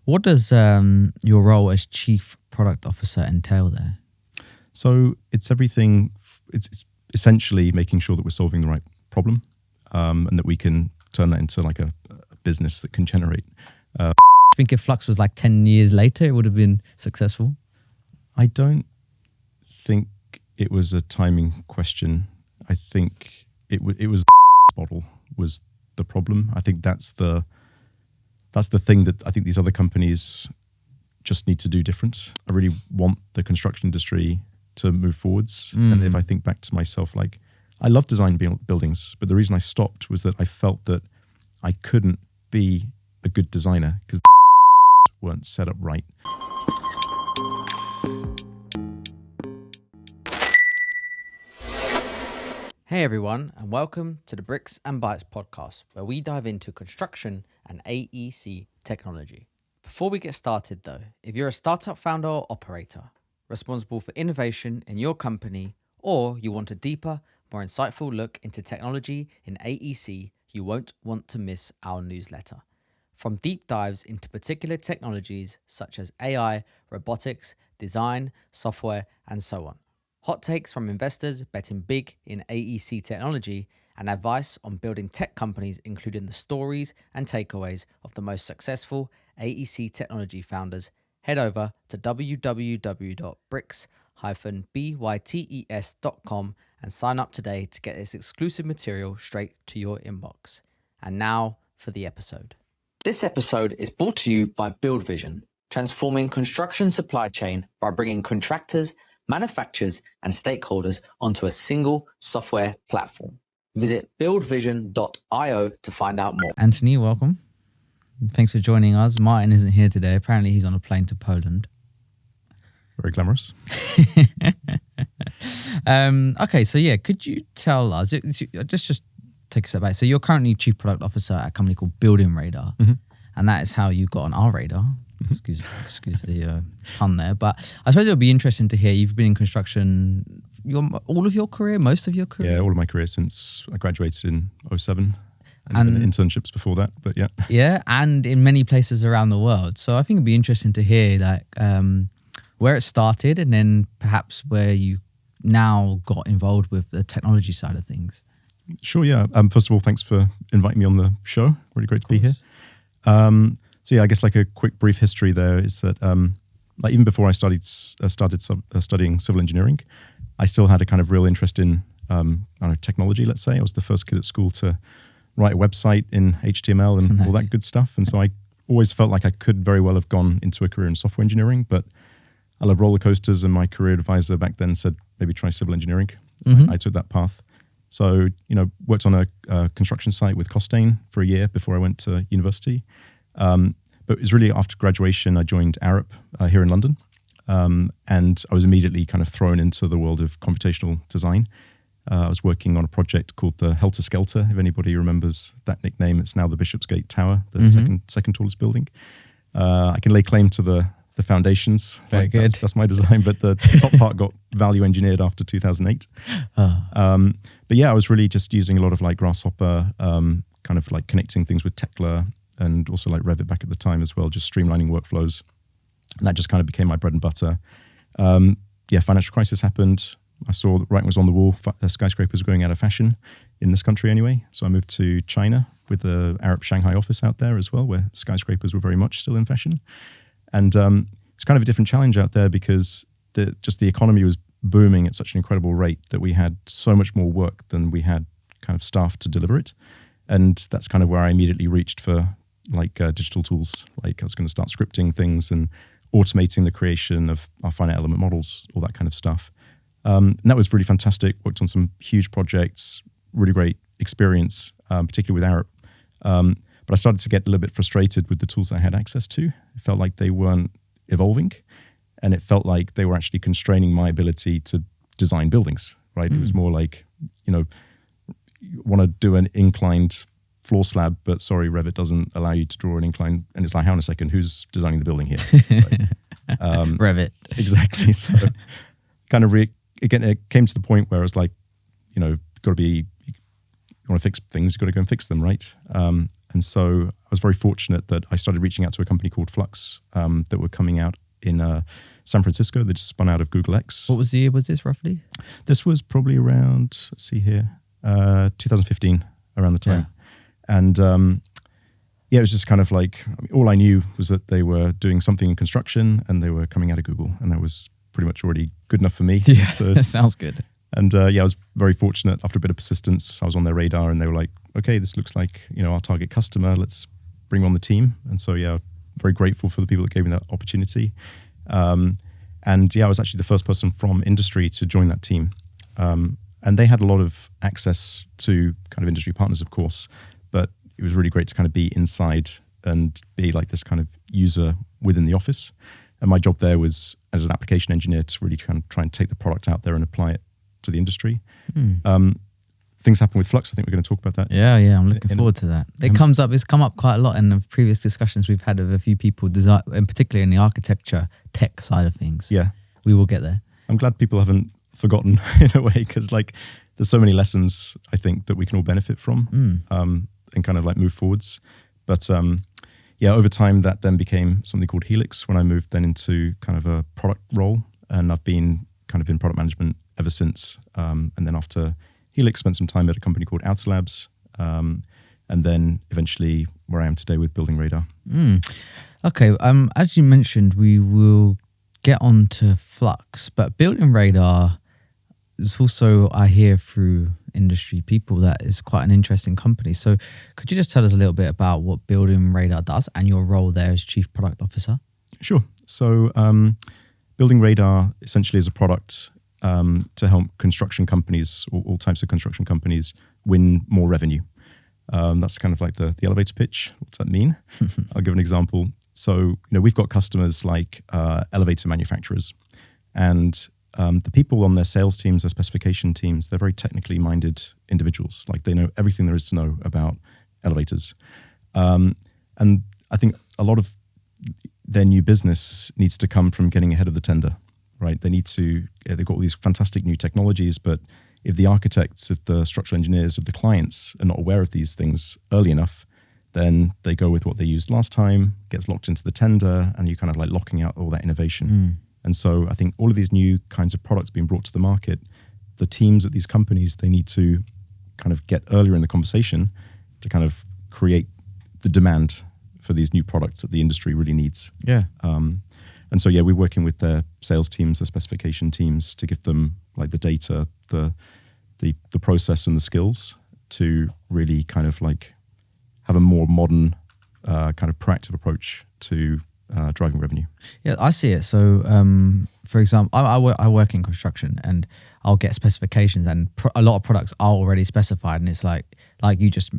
What does your role as Chief Product Officer entail there? So it's everything. It's essentially making sure that we're solving the right problem, and that we can turn that into like a business that can generate. I think if Flux was like 10 years later, it would have been successful. I don't think it was a timing question. I think it was model was the problem. I think that's the thing that I think these other companies just need to do different. I really want the construction industry to move forwards. And if I think back to myself, like I love design buildings, but the reason I stopped was that I felt that I couldn't be a good designer because weren't set up right. Hey everyone, and welcome to the Bricks and Bytes podcast, where we dive into construction and AEC technology. Before we get started though, if you're a startup founder or operator responsible for innovation in your company, or you want a deeper, more insightful look into technology in AEC, you won't want to miss our newsletter. From deep dives into particular technologies such as AI, robotics, design, software, and so on. Hot takes from investors betting big in AEC technology and advice on building tech companies, including the stories and takeaways of the most successful AEC technology founders. Head over to www.bricks-bytes.com and sign up today to get this exclusive material straight to your inbox. And now for the episode. This episode is brought to you by Build Vision, transforming construction supply chain by bringing contractors, manufacturers, and stakeholders onto a single software platform. Visit buildvision.io to find out more. Anthony, welcome. Thanks for joining us. Martin isn't here today. Apparently he's on a plane to Poland. Very glamorous. Okay, so yeah, could you tell us, just take a step back. So you're currently Chief Product Officer at a company called Building Radar, and that is how you got on our radar. Excuse the pun there, but I suppose it would be interesting to hear. You've been in construction all of your career, most of your career? Yeah, all of my career since I graduated in 2007. And even internships before that, but yeah. Yeah, and in many places around the world. So I think it'd be interesting to hear like where it started and then perhaps where you now got involved with the technology side of things. Sure, yeah. First of all, thanks for inviting me on the show. Really great to be here. So yeah, I guess like a quick brief history there is that like even before I started studying civil engineering, I still had a kind of real interest in technology, let's say. I was the first kid at school to write a website in HTML and all that good stuff. And so I always felt like I could very well have gone into a career in software engineering, but I love roller coasters and my career advisor back then said, maybe try civil engineering. I took that path. So, worked on a construction site with Costain for a year before I went to university. But it was really after graduation, I joined Arup here in London. And I was immediately kind of thrown into the world of computational design. I was working on a project called the Helter Skelter. If anybody remembers that nickname, it's now the Bishopsgate Tower, the second tallest building. I can lay claim to the foundations. Very good. That's my design, but the top part got value engineered after 2008. But yeah, I was really just using a lot of like Grasshopper, kind of like connecting things with Tekla and also like Revit back at the time as well, just streamlining workflows. And that just kind of became my bread and butter. Financial crisis happened. I saw that writing was on the wall. Skyscrapers were going out of fashion in this country anyway. So I moved to China with the Arup Shanghai office out there as well, where skyscrapers were very much still in fashion. And it's kind of a different challenge out there because the economy was booming at such an incredible rate that we had so much more work than we had kind of staff to deliver it. And that's kind of where I immediately reached for like digital tools. Like I was going to start scripting things and automating the creation of our finite element models, all that kind of stuff. And that was really fantastic. Worked on some huge projects, really great experience, particularly with Arup. But I started to get a little bit frustrated with the tools I had access to. It felt like they weren't evolving, and it felt like they were actually constraining my ability to design buildings, right? It was more like, you want to do an inclined floor slab, but sorry, Revit doesn't allow you to draw an incline. And it's like, hang on a second, who's designing the building here? Right? Revit. Exactly. So kind of again, it came to the point where it's like, you want to fix things, you've got to go and fix them, right? And so I was very fortunate that I started reaching out to a company called Flux that were coming out in San Francisco. They just spun out of Google X. What was the year was this roughly? This was probably around, let's see here, 2015, around the time. Yeah. And it was just kind of like, all I knew was that they were doing something in construction and they were coming out of Google. And that was pretty much already good enough for me. Yeah, that sounds good. And I was very fortunate. After a bit of persistence, I was on their radar and they were like, okay, this looks like, our target customer. Let's bring on the team. And so, very grateful for the people that gave me that opportunity. I was actually the first person from industry to join that team. And they had a lot of access to kind of industry partners, of course, but it was really great to kind of be inside and be like this kind of user within the office. And my job there was as an application engineer to really kind of try and take the product out there and apply it to the industry. Things happen with Flux. I think we're going to talk about that. Yeah, I'm looking forward to that. It's come up quite a lot in the previous discussions we've had with a few people, design, and particularly in the architecture tech side of things. Yeah. We will get there. I'm glad people haven't forgotten in a way, because like there's so many lessons I think that we can all benefit from and kind of like move forwards. But over time that then became something called Helix when I moved then into kind of a product role, and I've been kind of in product management ever since. And then after Helix, spent some time at a company called Outer Labs, and then eventually where I am today with Building Radar. Okay, as you mentioned, we will get on to Flux, but Building Radar is also, I hear through industry people, that is quite an interesting company. So could you just tell us a little bit about what Building Radar does and your role there as Chief Product Officer? Sure. So Building Radar essentially is a product to help construction companies, all types of construction companies, win more revenue. That's kind of like the elevator pitch. What's that mean? I'll give an example. So, we've got customers like elevator manufacturers, and the people on their sales teams, their specification teams, they're very technically minded individuals. Like they know everything there is to know about elevators. And I think a lot of their new business needs to come from getting ahead of the tender, right? They need to, they've got all these fantastic new technologies, but if the architects, if the structural engineers, if the clients are not aware of these things early enough, then they go with what they used last time, gets locked into the tender, and you're kind of like locking out all that innovation. And so I think all of these new kinds of products being brought to the market, the teams at these companies, they need to kind of get earlier in the conversation to kind of create the demand for these new products that the industry really needs. Yeah. And so, we're working with their sales teams, their specification teams to give them like the data, the process and the skills to really kind of like have a more modern kind of proactive approach to driving revenue. Yeah, I see it. So, for example, I work in construction, and I'll get specifications, and a lot of products are already specified, and it's like you just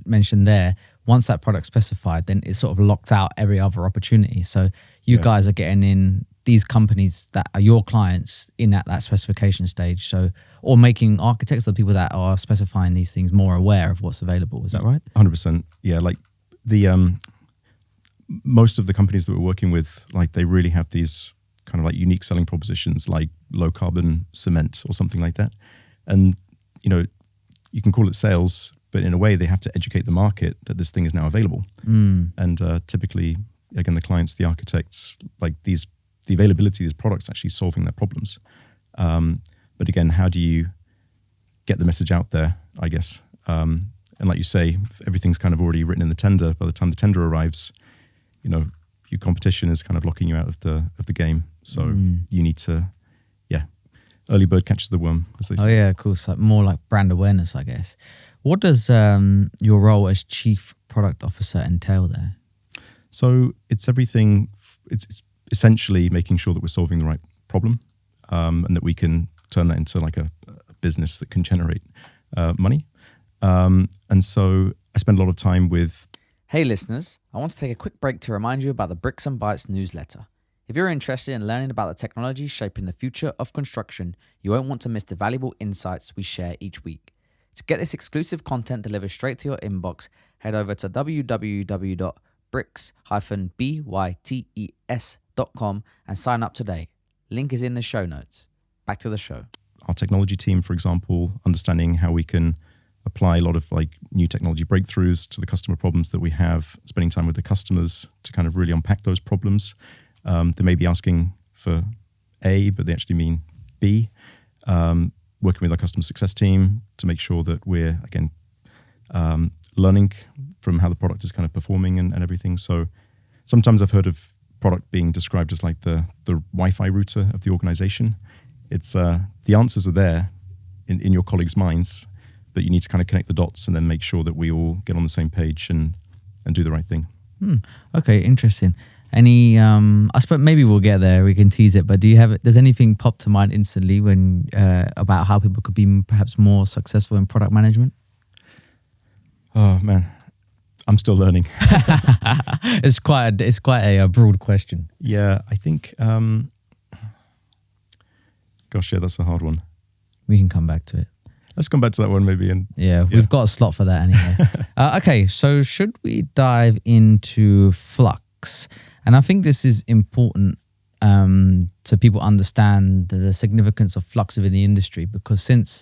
mentioned there. Once that product's specified, then it's sort of locked out every other opportunity. So you guys are getting in these companies that are your clients in at that specification stage. So, or making architects or people that are specifying these things more aware of what's available. Is that right? 100%. Yeah, like the most of the companies that we're working with, like they really have these kind of like unique selling propositions, like low carbon cement or something like that. And you can call it sales, but in a way they have to educate the market that this thing is now available. And typically, again, the clients, the architects, like the availability of these products actually solving their problems. But again, how do you get the message out there, I guess? And like you say, everything's kind of already written in the tender. By the time the tender arrives, your competition is kind of locking you out of the game. So you need to, early bird catches the worm, as they say. Oh yeah, of course. Like more like brand awareness, I guess. What does your role as Chief Product Officer entail there? So it's everything. It's essentially making sure that we're solving the right problem, and that we can turn that into like a business that can generate money. And so I spend a lot of time with. Hey listeners, I want to take a quick break to remind you about the Bricks and Bytes newsletter. If you're interested in learning about the technology shaping the future of construction, you won't want to miss the valuable insights we share each week. To get this exclusive content delivered straight to your inbox, head over to www.bricks-bytes.com and sign up today. Link is in the show notes. Back to the show. Our technology team, for example, understanding how we can apply a lot of like new technology breakthroughs to the customer problems that we have, spending time with the customers to kind of really unpack those problems. They may be asking for A, but they actually mean B. Working with our customer success team to make sure that we're, again, learning from how the product is kind of performing and everything. So sometimes I've heard of product being described as like the Wi-Fi router of the organization. It's the answers are there in your colleagues' minds, but you need to kind of connect the dots and then make sure that we all get on the same page and do the right thing. Okay, interesting. Any, I suppose maybe we'll get there. We can tease it. But does anything pop to mind instantly when about how people could be perhaps more successful in product management? Oh man, I'm still learning. It's quite a broad question. Yeah, I think. Gosh, yeah, that's a hard one. We can come back to it. Let's come back to that one maybe. Yeah, we've got a slot for that anyway. Okay, so should we dive into Flux? And I think this is important so people understand the significance of Flux within the industry, because since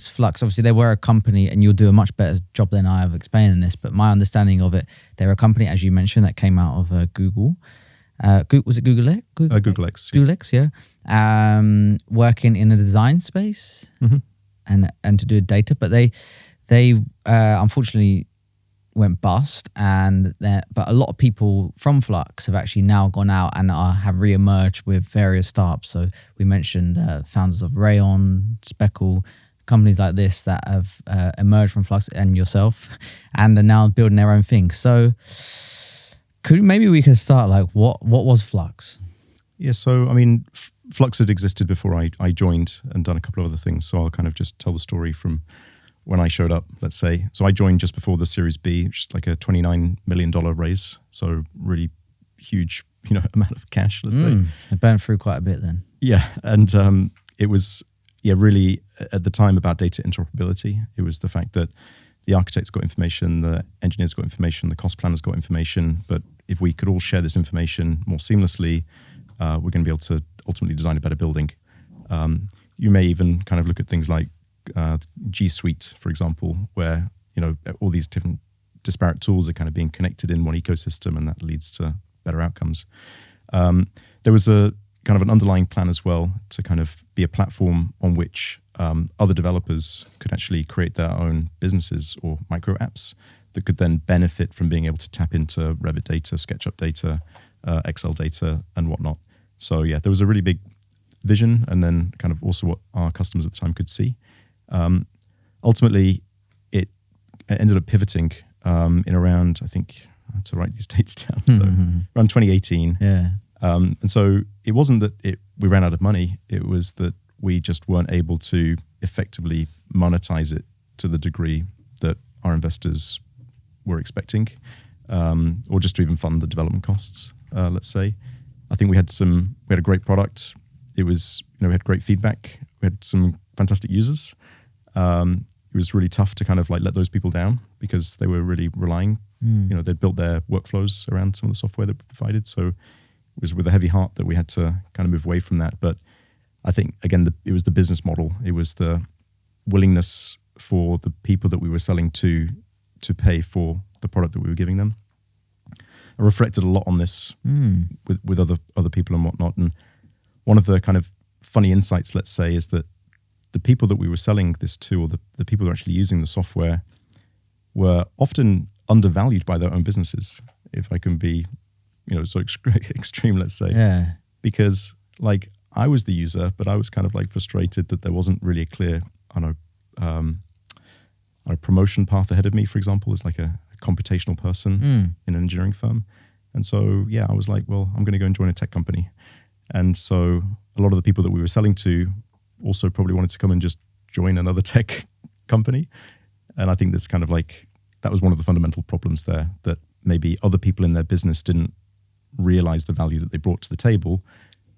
Flux, obviously they were a company, and you'll do a much better job than I have explaining this, but my understanding of it, they're a company, as you mentioned, that came out of Google. Was it Google X? Google X. Google X, yeah. Working in the design space and to do with data, but they unfortunately went bust, but a lot of people from Flux have actually now gone out and have re-emerged with various startups. So we mentioned founders of Rayon, Speckle, companies like this that have emerged from Flux, and yourself, and are now building their own thing. So maybe we could start, like, what was Flux? Yeah, so I mean, Flux had existed before I joined and done a couple of other things. So I'll kind of just tell the story from when I showed up, let's say. So I joined just before the Series B, which is like a $29 million raise. So really huge, amount of cash, let's say. It burned through quite a bit then. Yeah, and it was, really at the time about data interoperability. It was the fact that the architects got information, the engineers got information, the cost planners got information. But if we could all share this information more seamlessly, we're going to be able to ultimately design a better building. You may even kind of look at things like G Suite, for example, where all these different disparate tools are kind of being connected in one ecosystem, and that leads to better outcomes. There was a kind of an underlying plan as well to kind of be a platform on which other developers could actually create their own businesses or micro apps that could then benefit from being able to tap into Revit data, SketchUp data, Excel data, and whatnot. So yeah, there was a really big vision, and then kind of also what our customers at the time could see. Ultimately, it ended up pivoting in around, I think, I have to write these dates down, so around 2018. Yeah. And so it wasn't that we ran out of money, it was that we just weren't able to effectively monetize it to the degree that our investors were expecting, or just to even fund the development costs, let's say. I think we had a great product. It was, we had great feedback. We had some fantastic users. It was really tough to kind of like let those people down because they were really relying, they'd built their workflows around some of the software that we provided. So it was with a heavy heart that we had to kind of move away from that. But I think, again, it was the business model. It was the willingness for the people that we were selling to pay for the product that we were giving them. I reflected a lot on this with other people and whatnot. And one of the kind of funny insights, let's say, is that the people that we were selling this to, or the people who were actually using the software, were often undervalued by their own businesses, if I can be, so extreme, let's say. Yeah. Because like I was the user, but I was kind of like frustrated that there wasn't really a clear, a promotion path ahead of me, for example, as like a computational person in an engineering firm. And so, yeah, I was like, well, I'm going to go and join a tech company. And so a lot of the people that we were selling to also probably wanted to come and just join another tech company. And I think that's kind of like, that was one of the fundamental problems there, that maybe other people in their business didn't realize the value that they brought to the table.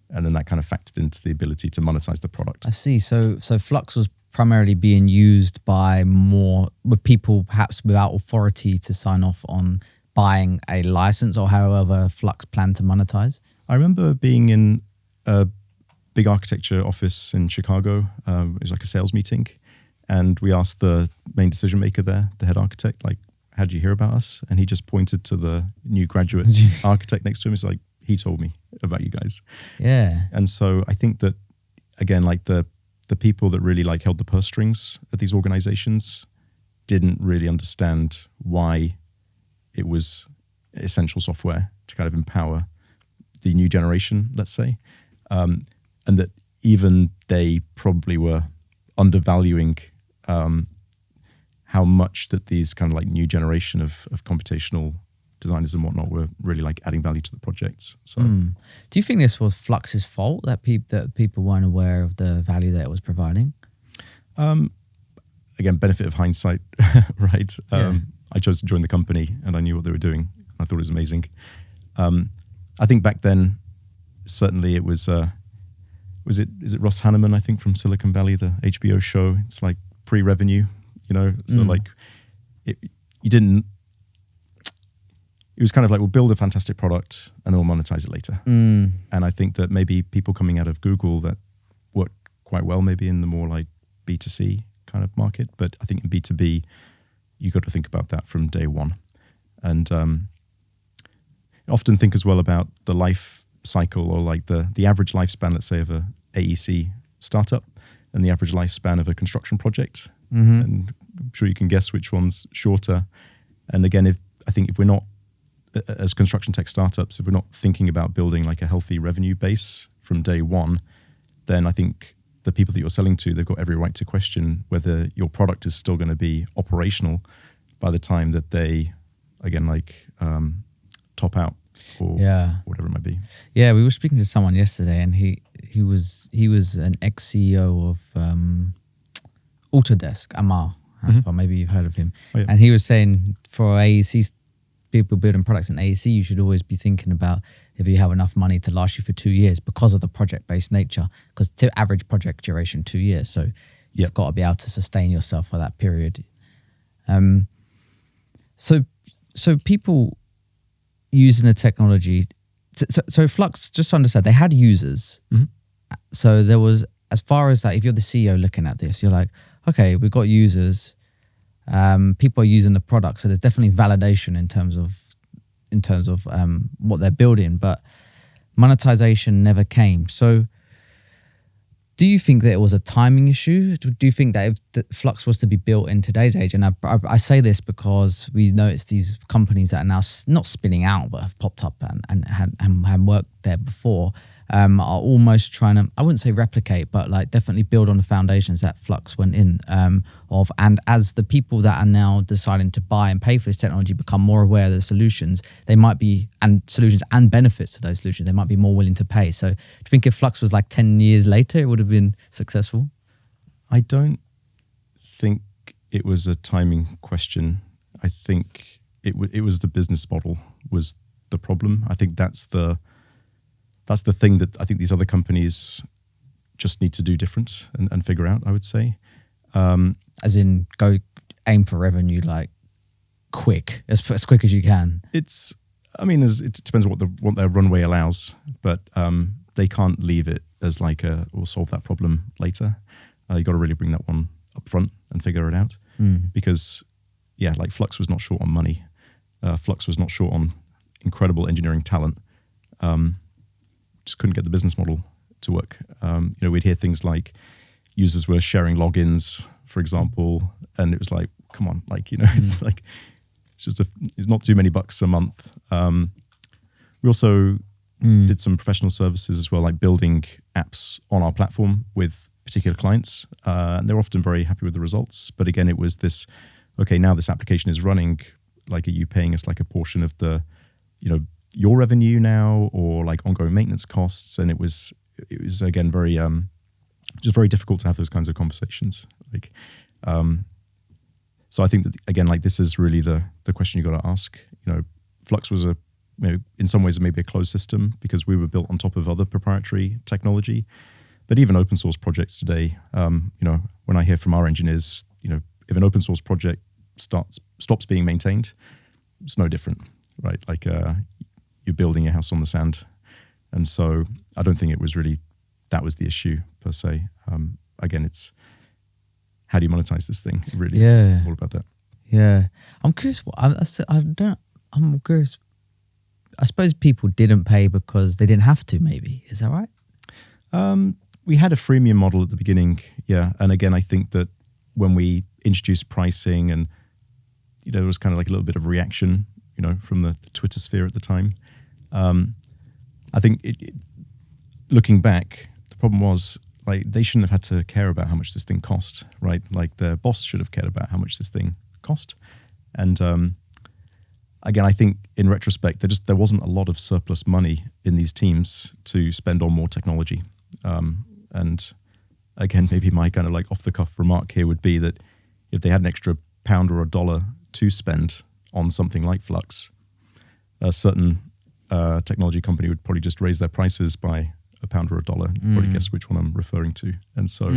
And then that kind of factored into the ability to monetize the product. I see. So Flux was primarily being used with people perhaps without authority to sign off on buying a license, or however Flux planned to monetize. I remember being in a big architecture office in Chicago. It was like a sales meeting. And we asked the main decision maker there, the head architect, like, how did you hear about us? And he just pointed to the new graduate architect next to him. He's like, he told me about you guys. Yeah. And so I think that, again, like the people that really like held the purse strings at these organizations didn't really understand why it was essential software to kind of empower the new generation, let's say. And that even they probably were undervaluing how much that these kind of like new generation of computational designers and whatnot were really like adding value to the projects. So, Do you think this was Flux's fault that people weren't aware of the value that it was providing? Again, benefit of hindsight, right? Yeah. I chose to join the company and I knew what they were doing. I thought it was amazing. I think back then, certainly it was, is it Ross Hanneman, I think, from Silicon Valley, the HBO show? It's like pre-revenue, so like it was kind of like, we'll build a fantastic product and then we'll monetize it later. And I think that maybe people coming out of Google that worked quite well, maybe in the more like B2C kind of market. But I think in B2B, you got to think about that from day one. And often think as well about the life cycle, or like the average lifespan, let's say, of a AEC startup and the average lifespan of a construction project. And I'm sure you can guess which one's shorter. And again, if we're not, as construction tech startups, if we're not thinking about building like a healthy revenue base from day one, then I think the people that you're selling to, they've got every right to question whether your product is still going to be operational by the time that they, again, like top out or whatever it might be. Yeah, we were speaking to someone yesterday, and he was an ex-CEO of Autodesk, Amar. Maybe you've heard of him. Oh, yeah. And he was saying for AEC, people building products in AEC, you should always be thinking about if you have enough money to last you for 2 years because of the project-based nature, because the average project duration 2 years. So you've got to be able to sustain yourself for that period. So people using the technology, so Flux, just to understand, they had users. So there was, as far as like, if you're the CEO looking at this, you're like, okay, we've got users, people are using the product, so there's definitely validation in terms of what they're building, but monetization never came. So do you think that it was a timing issue? Do you think that if the Flux was to be built in today's age, and I say this because we noticed these companies that are now not spinning out but have popped up and had worked there before, are almost trying to, I wouldn't say replicate, but like definitely build on the foundations that Flux went in of. And as the people that are now deciding to buy and pay for this technology become more aware of the solutions, they might be, and solutions and benefits to those solutions, they might be more willing to pay. So do you think if Flux was like 10 years later, it would have been successful? I don't think it was a timing question. I think it was the business model was the problem. I think that's the thing that I think these other companies just need to do different and figure out, I would say. As in, go aim for revenue like quick, as quick as you can. It depends on what their runway allows, but they can't leave it as like we'll solve that problem later. You got to really bring that one up front and figure it out. Because, like Flux was not short on money. Flux was not short on incredible engineering talent. Just couldn't get the business model to work. We'd hear things like users were sharing logins, for example, and it was like, come on, like, it's like, it's not too many bucks a month. We also did some professional services as well, like building apps on our platform with particular clients. And they're often very happy with the results. But again, it was this, okay, now this application is running, like, are you paying us like a portion of the, your revenue now, or like ongoing maintenance costs? And it was again very just very difficult to have those kinds of conversations. Like, so I think that again, like, this is really the question you got to ask. Flux was in some ways maybe a closed system because we were built on top of other proprietary technology. But even open source projects today, when I hear from our engineers, if an open source project stops being maintained, it's no different, right? Like, you're building a house on the sand. And so I don't think it was really, that was the issue per se. Again, it's how do you monetize this thing? It really is Yeah. just all about that. Yeah, I'm curious. I'm curious. I suppose people didn't pay because they didn't have to. Maybe is that right? We had a freemium model at the beginning, yeah. And again, I think that when we introduced pricing, and there was kind of like a little bit of reaction, from the Twitter sphere at the time. I think looking back, the problem was like they shouldn't have had to care about how much this thing cost, right? Like the boss should have cared about how much this thing cost. And again, I think in retrospect, there wasn't a lot of surplus money in these teams to spend on more technology. And again, maybe my kind of like off the cuff remark here would be that if they had an extra £1 or $1 to spend on something like Flux, a certain technology company would probably just raise their prices by £1 or $1. You probably guess which one I'm referring to. And so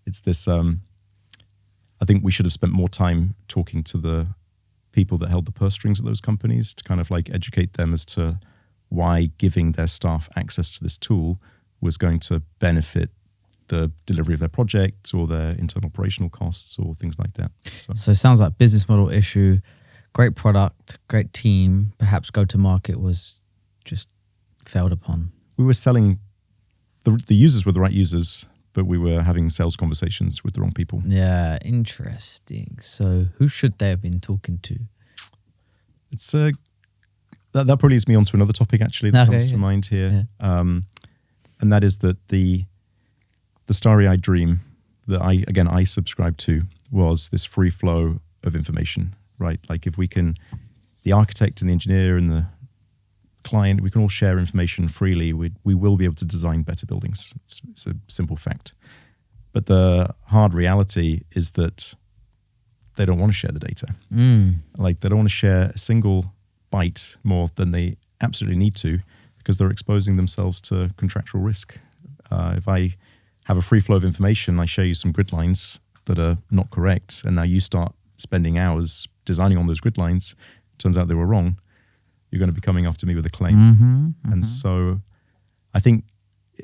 it's this, I think we should have spent more time talking to the people that held the purse strings at those companies to kind of like educate them as to why giving their staff access to this tool was going to benefit the delivery of their project or their internal operational costs or things like that. So it sounds like business model issue, great product, great team, perhaps go to market was just failed upon. We were selling, the users were the right users, but we were having sales conversations with the wrong people. Yeah, interesting. So who should they have been talking to? It's that probably leads me on to another topic actually that comes to mind here. Yeah. And that is that the starry-eyed dream that I subscribe to was this free flow of information, right? Like if we can, the architect and the engineer and the client, we can all share information freely, we will be able to design better buildings. It's a simple fact. But the hard reality is that they don't want to share the data. Like they don't want to share a single byte more than they absolutely need to, because they're exposing themselves to contractual risk. If I have a free flow of information, I show you some grid lines that are not correct, and now you start spending hours designing on those grid lines, turns out they were wrong, you're going to be coming after me with a claim. And so I think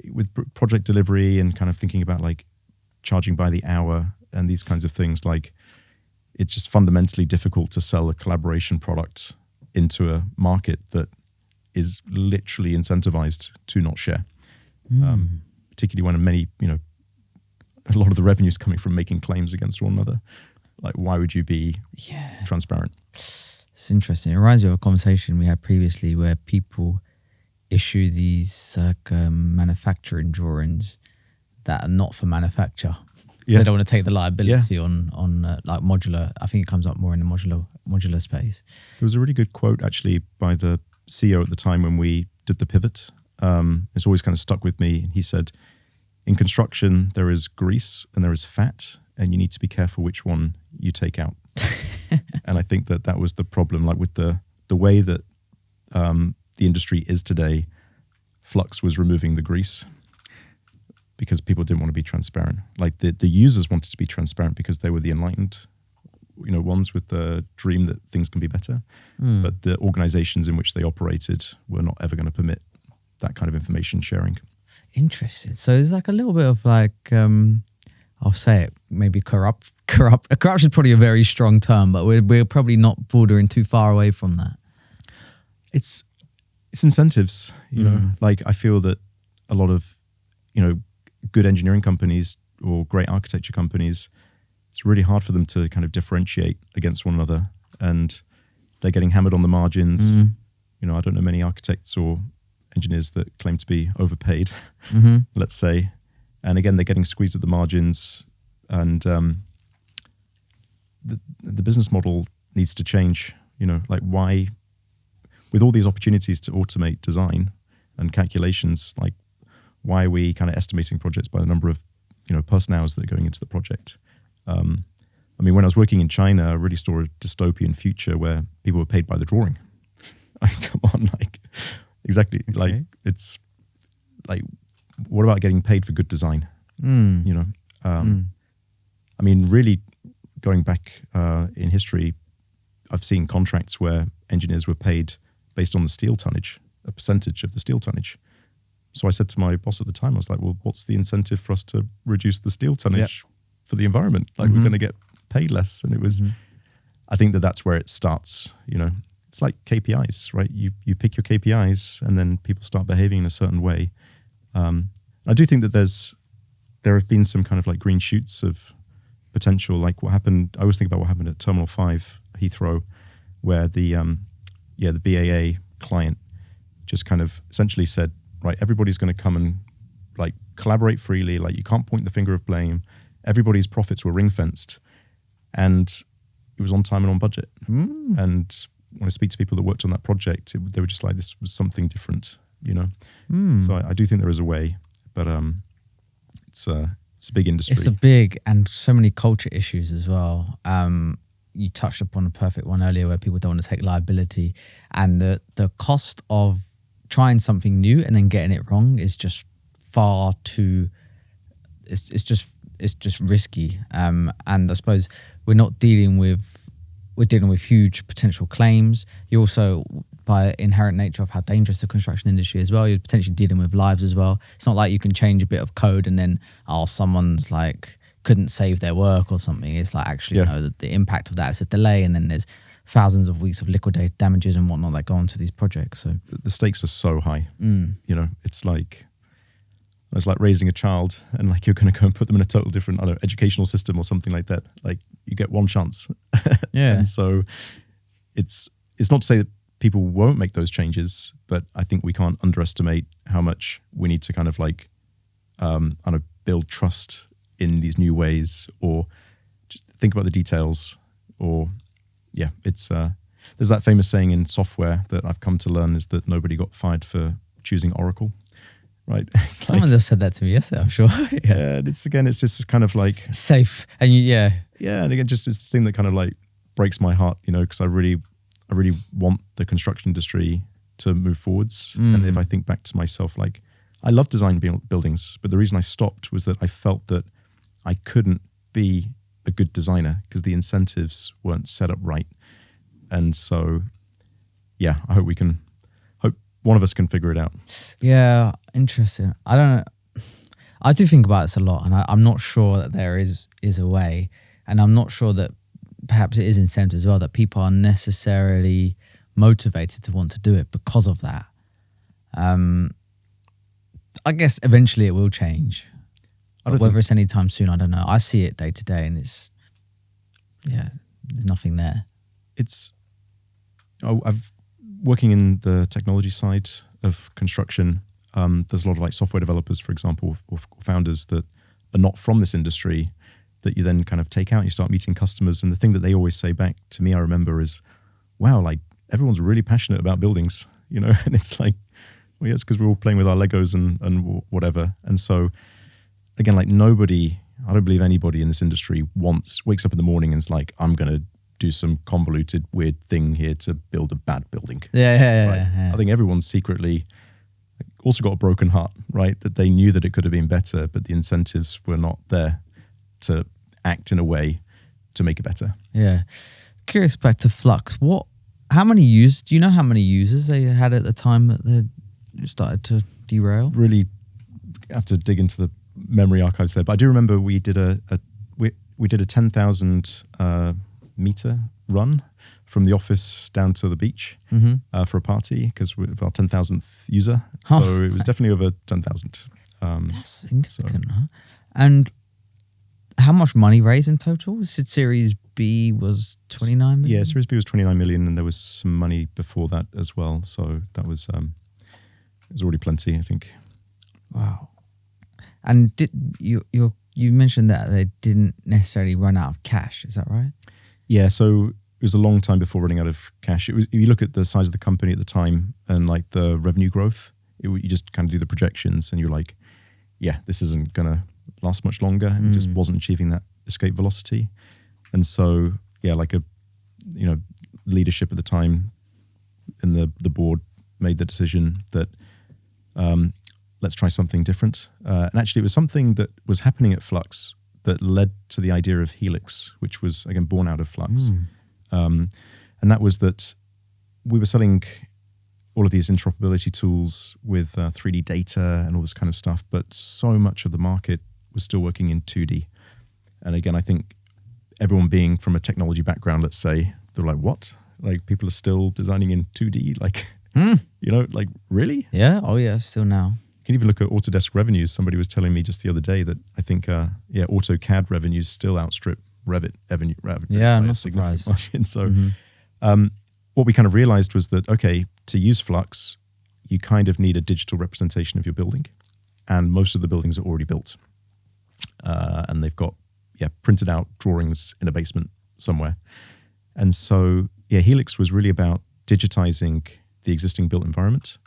with project delivery and kind of thinking about like charging by the hour and these kinds of things, like it's just fundamentally difficult to sell a collaboration product into a market that is literally incentivized to not share. Particularly when a lot of the revenue is coming from making claims against one another. Like, why would you be transparent? It's interesting. It reminds me of a conversation we had previously where people issue these manufacturing drawings that are not for manufacture. They don't want to take the liability on like modular. I think it comes up more in the modular space. There was a really good quote actually by the CEO at the time when we did the pivot. It's always kind of stuck with me. He said, in construction, there is grease and there is fat, and you need to be careful which one you take out. And I think that was the problem, like with the way that the industry is today. Flux was removing the grease because people didn't want to be transparent. Like the users wanted to be transparent because they were the enlightened, ones with the dream that things can be better. But the organizations in which they operated were not ever going to permit that kind of information sharing. Interesting. So it's like a little bit of like, I'll say it, maybe corrupt. Corruption is probably a very strong term, but we're probably not bordering too far away from that. It's incentives, like I feel that a lot of, good engineering companies or great architecture companies, it's really hard for them to kind of differentiate against one another, and they're getting hammered on the margins. I don't know many architects or engineers that claim to be overpaid, let's say. And again, they're getting squeezed at the margins, and the business model needs to change. Like why, with all these opportunities to automate design and calculations, like why are we kind of estimating projects by the number of person hours that are going into the project? When I was working in China, I really saw a dystopian future where people were paid by the drawing. Come on, like exactly, like it's like, what about getting paid for good design? Really going back in history, I've seen contracts where engineers were paid based on the steel tonnage, a percentage of the steel tonnage. So I said to my boss at the time, I was like, well, what's the incentive for us to reduce the steel tonnage for the environment. Like we're going to get paid less. And it was, I think that's where it starts, it's like KPIs, right? You pick your KPIs and then people start behaving in a certain way. I do think that there have been some kind of like green shoots of potential, like what happened. I always think about what happened at Terminal 5 Heathrow, where the BAA client just kind of essentially said, right, everybody's going to come and like collaborate freely. Like you can't point the finger of blame. Everybody's profits were ring fenced, and it was on time and on budget. And when I speak to people that worked on that project, they were just like, this was something different, So I do think there is a way, but it's a big industry. It's a big, and so many culture issues as well. You touched upon a perfect one earlier where people don't want to take liability, and the cost of trying something new and then getting it wrong is just far too, it's just risky. And I suppose we're dealing with huge potential claims. You also, by inherent nature of how dangerous the construction industry is as well, you're potentially dealing with lives as well. It's not like you can change a bit of code and then, someone's like couldn't save their work or something. It's like actually, the impact of that is a delay, and then there's thousands of weeks of liquidated damages and whatnot that go onto these projects. So the stakes are so high. It's like raising a child, and like you're going to go and put them in a total different, educational system or something like that. Like you get one chance. Yeah. And so it's not to say that people won't make those changes, but I think we can't underestimate how much we need to kind of like build trust in these new ways, or just think about the details. Or it's there's that famous saying in software that I've come to learn, is that nobody got fired for choosing Oracle. Right. Someone just said that to me yesterday, I'm sure. Yeah. It's just kind of like safe. And yeah. And again, just this thing that kind of like breaks my heart, because I really want the construction industry to move forwards. And if I think back to myself, like I love design buildings, but the reason I stopped was that I felt that I couldn't be a good designer because the incentives weren't set up right. And so, I hope one of us can figure it out. Yeah, interesting. I don't know. I do think about this a lot, and I'm not sure that there is a way, and I'm not sure that perhaps it is incentive as well, that people are necessarily motivated to want to do it because of that. I guess eventually it will change. But whether it's anytime soon, I don't know. I see it day to day, and there's nothing there. I've working in the technology side of construction. There's a lot of like software developers, for example, or founders that are not from this industry, that you then kind of take out and you start meeting customers. And the thing that they always say back to me, I remember, is, wow, like everyone's really passionate about buildings, and it's like, well, yeah, it's because we're all playing with our Legos and whatever. And so again, like I don't believe anybody in this industry wakes up in the morning and is like, I'm going to do some convoluted weird thing here to build a bad building. Yeah. I think everyone's secretly also got a broken heart, right? That they knew that it could have been better, but the incentives were not there to act in a way to make it better. Yeah. Curious, back to Flux. Do you know how many users they had at the time that they started to derail? Really have to dig into the memory archives there, but I do remember we did a 10,000 meter run from the office down to the beach for a party, because we're our 10,000th user. So it was definitely over 10,000. That's significant, huh? And how much money raised in total? Series B was 29 million? Yeah, Series B was 29 million, and there was some money before that as well. So that was it was already plenty, I think. Wow. And did you mentioned that they didn't necessarily run out of cash, is that right? Yeah, so it was a long time before running out of cash. If you look at the size of the company at the time and like the revenue growth, you just kind of do the projections and you're like, yeah, this isn't going to last much longer. And it just wasn't achieving that escape velocity. And so, leadership at the time and the board made the decision that let's try something different. And actually it was something that was happening at Flux that led to the idea of Helix, which was, again, born out of Flux. And that was that we were selling all of these interoperability tools with 3D data and all this kind of stuff, but so much of the market was still working in 2D. And again, I think everyone being from a technology background, let's say, they're like, what? Like people are still designing in 2D? Like, like really? Yeah. Oh yeah. Still now. You can even look at Autodesk revenues. Somebody was telling me just the other day that I think, AutoCAD revenues still outstrip Revit revenue. Yeah, I'm by a not significant surprised. margin. So what we kind of realized was that, okay, to use Flux, you kind of need a digital representation of your building. And most of the buildings are already built. And they've got, printed out drawings in a basement somewhere. And so, Helix was really about digitizing the existing built environment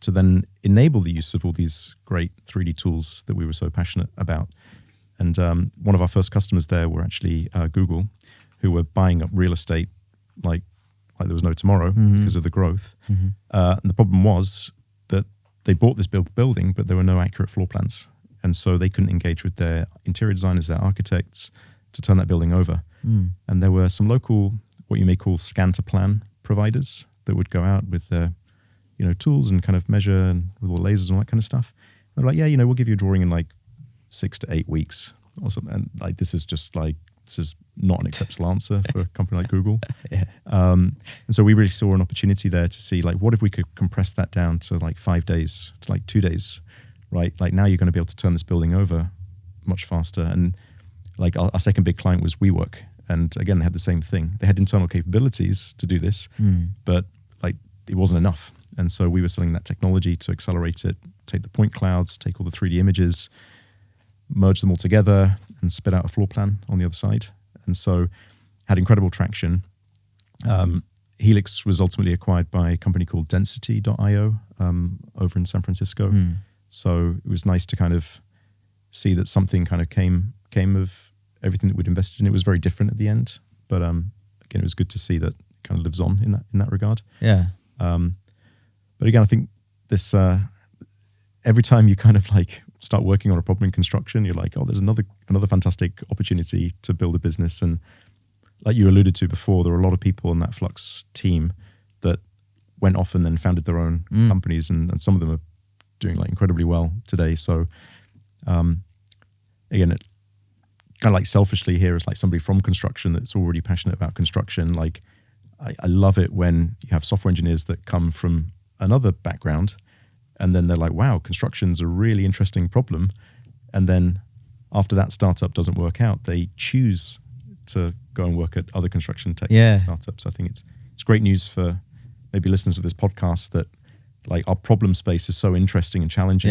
to then enable the use of all these great 3D tools that we were so passionate about. And one of our first customers there were actually Google, who were buying up real estate like there was no tomorrow because of the growth. And the problem was that they bought this building, but there were no accurate floor plans. And so they couldn't engage with their interior designers, their architects to turn that building over. And there were some local, what you may call scan to plan providers that would go out with their tools and kind of measure and with all the lasers and all that kind of stuff. They're like, we'll give you a drawing in like 6 to 8 weeks or something. And like, this is not an acceptable answer for a company like Google. And so we really saw an opportunity there to see like, what if we could compress that down to like 5 days, to like 2 days, right? Like now you're going to be able to turn this building over much faster. And like our second big client was WeWork. And again, they had the same thing. They had internal capabilities to do this, but like it wasn't enough. And so we were selling that technology to accelerate it, take the point clouds, take all the 3D images, merge them all together and spit out a floor plan on the other side. And so had incredible traction. Helix was ultimately acquired by a company called Density.io over in San Francisco. So it was nice to kind of see that something kind of came of everything that we'd invested in. It was very different at the end, but again, it was good to see that it kind of lives on in that regard. Yeah. But again, I think this every time you kind of like start working on a problem in construction, you're like, oh, there's another fantastic opportunity to build a business. And like you alluded to before, there were a lot of people in that Flux team that went off and then founded their own companies, and some of them are doing like incredibly well today. So again, it kind of like selfishly here as like somebody from construction that's already passionate about construction. Like I love it when you have software engineers that come from another background and then they're like, wow, construction's a really interesting problem. And then after that startup doesn't work out, they choose to go and work at other construction tech startups. I think it's great news for maybe listeners of this podcast that like our problem space is so interesting and challenging.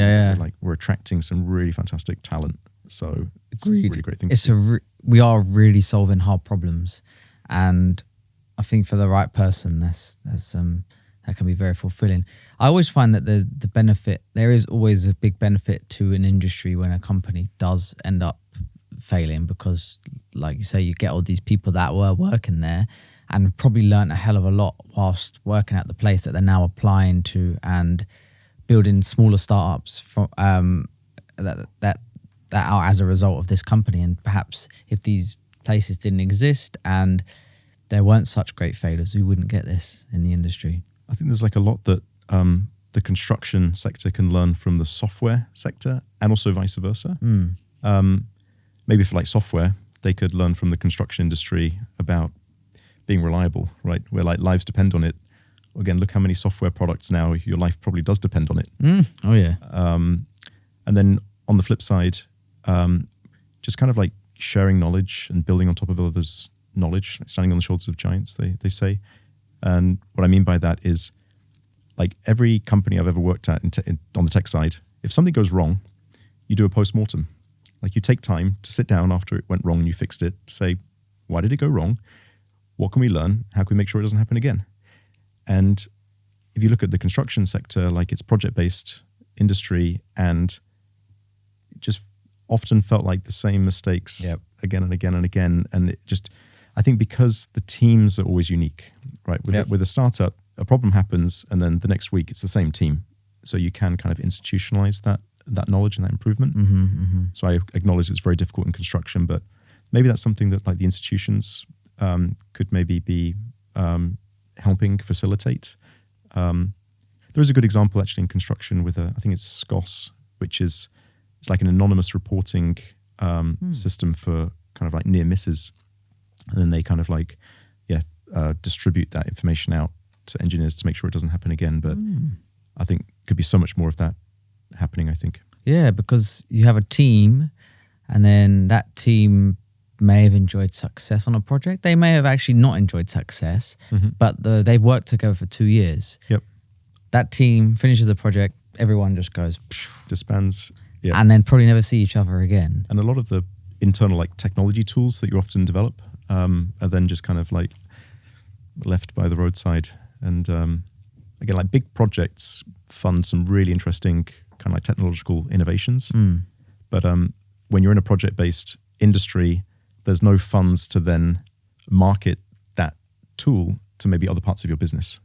We're attracting some really fantastic talent. So it's a really great thing to see. We are really solving hard problems, and I think for the right person, that can be very fulfilling. I always find that there is always a big benefit to an industry when a company does end up failing, because like you say, you get all these people that were working there and probably learned a hell of a lot whilst working at the place that they're now applying to and building smaller startups from that are as a result of this company. And perhaps if these places didn't exist and there weren't such great failures, we wouldn't get this in the industry. I think there's like a lot that the construction sector can learn from the software sector, and also vice versa. Maybe for like software, they could learn from the construction industry about being reliable, right? Where like lives depend on it. Again, look how many software products now your life probably does depend on it. Oh yeah. And then on the flip side, just kind of like sharing knowledge and building on top of others' knowledge, standing on the shoulders of giants, they say. And what I mean by that is like every company I've ever worked at on the tech side, if something goes wrong, you do a post-mortem. Like you take time to sit down after it went wrong and you fixed it, to say, why did it go wrong? What can we learn? How can we make sure it doesn't happen again? And if you look at the construction sector, like it's project-based industry, and it just often felt like the same mistakes again and again and again. And it just, I think because the teams are always unique, right? With a startup, a problem happens and then the next week it's the same team. So you can kind of institutionalize that knowledge and that improvement. So I acknowledge it's very difficult in construction, but maybe that's something that like the institutions could maybe be helping facilitate. There is a good example actually in construction with I think it's SCOS, which is it's like an anonymous reporting system for kind of like near misses, and then they kind of like distribute that information out to engineers to make sure it doesn't happen again. But I think could be so much more of that happening, I think. Yeah, because you have a team, and then that team may have enjoyed success on a project. They may have actually not enjoyed success, but they've worked together for 2 years. Yep. That team finishes the project, everyone just goes, Disbands. Yeah. and then probably never see each other again. And a lot of the internal like technology tools that you often develop are then just kind of like left by the roadside. And again, like big projects fund some really interesting kind of like technological innovations. But when you're in a project-based industry, there's no funds to then market that tool to maybe other parts of your business.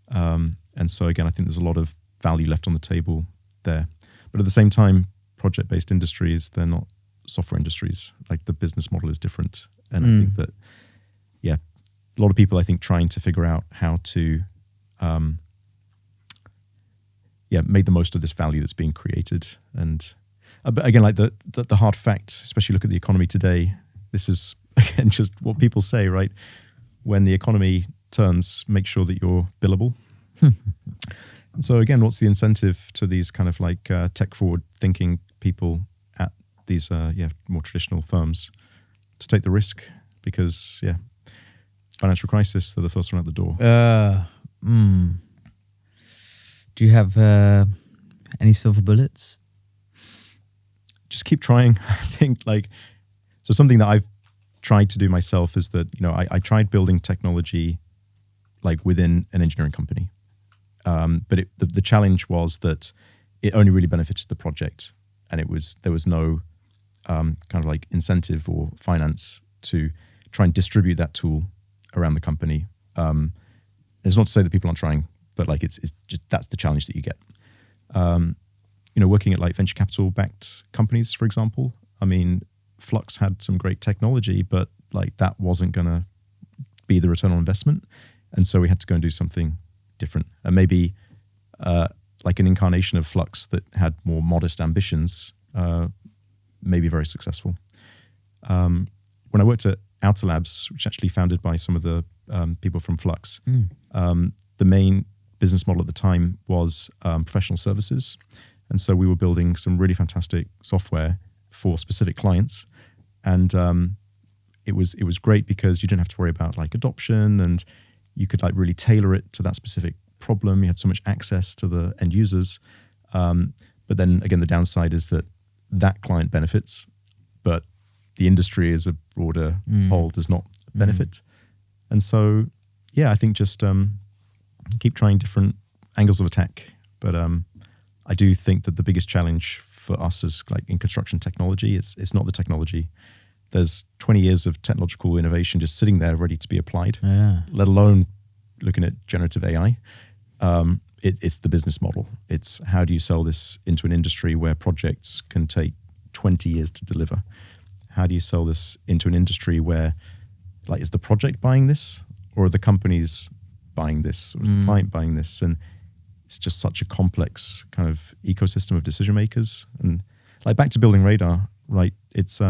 And so again, I think there's a lot of value left on the table there. But at the same time, project-based industries, they're not software industries. Like the business model is different. And I think that, a lot of people, I think, trying to figure out how to, make the most of this value that's being created. And but again, like the hard fact, especially look at the economy today, this is, again, just what people say, right? When the economy turns, make sure that you're billable. And so again, what's the incentive to these kind of like tech-forward thinking people at these more traditional firms to take the risk? Because, financial crisis, they're the first one out the door. Do you have any silver bullets? Just keep trying. I think so something that I've tried to do myself is that, I tried building technology like within an engineering company. But the challenge was that it only really benefited the project, and there was no kind of like incentive or finance to try and distribute that tool around the company. It's not to say that people aren't trying, but like it's just that's the challenge that you get. Working at like venture capital backed companies, for example. I mean, Flux had some great technology, but like that wasn't going to be the return on investment, and so we had to go and do something different, and maybe like an incarnation of Flux that had more modest ambitions, maybe very successful. When I worked at Outer Labs, which actually founded by some of the people from Flux, the main business model at the time was professional services, and so we were building some really fantastic software for specific clients, and it was great because you didn't have to worry about like adoption, and you could like really tailor it to that specific problem. You had so much access to the end users. But then again, the downside is that client benefits, but the industry as a broader whole does not benefit. And so, I think just keep trying different angles of attack. But I do think that the biggest challenge for us is like in construction technology, it's not the technology. There's 20 years of technological innovation just sitting there ready to be applied, let alone looking at generative AI. It's the business model. It's how do you sell this into an industry where projects can take 20 years to deliver? How do you sell this into an industry where, like, is the project buying this, or are the companies buying this, or is the client buying this? And it's just such a complex kind of ecosystem of decision makers. And like back to building radar, right? It's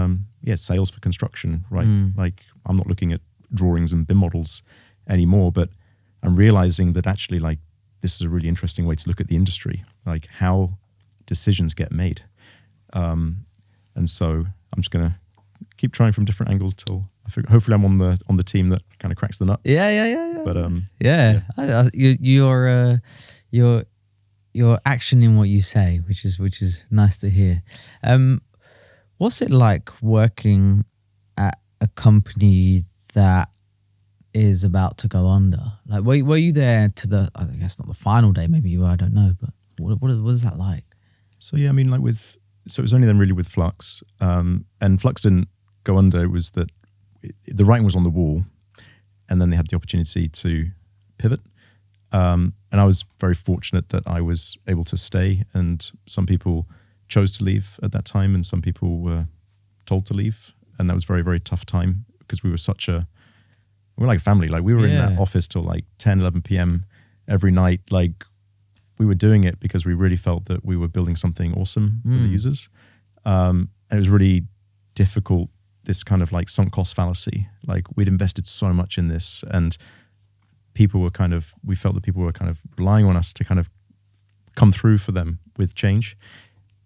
sales for construction, right? Like I'm not looking at drawings and BIM models anymore, but I'm realizing that actually like this is a really interesting way to look at the industry, like how decisions get made. And so I'm just gonna keep trying from different angles till hopefully I'm on the team that kind of cracks the nut. Yeah. But you're actioning what you say, which is nice to hear. What's it like working at a company that is about to go under? Like, were you there to I guess not the final day, maybe you were, I don't know, but what is that like? So I mean, like so it was only then really with Flux, and Flux didn't go under. It was that the writing was on the wall, and then they had the opportunity to pivot. And I was very fortunate that I was able to stay, and some people chose to leave at that time, and some people were told to leave, and that was a very, very tough time because we were like a family. Like we were in that office till like 10, 11 p.m. every night. Like we were doing it because we really felt that we were building something awesome for the users. And it was really difficult this kind of like sunk cost fallacy. Like we'd invested so much in this, and we felt that people were kind of relying on us to kind of come through for them with change,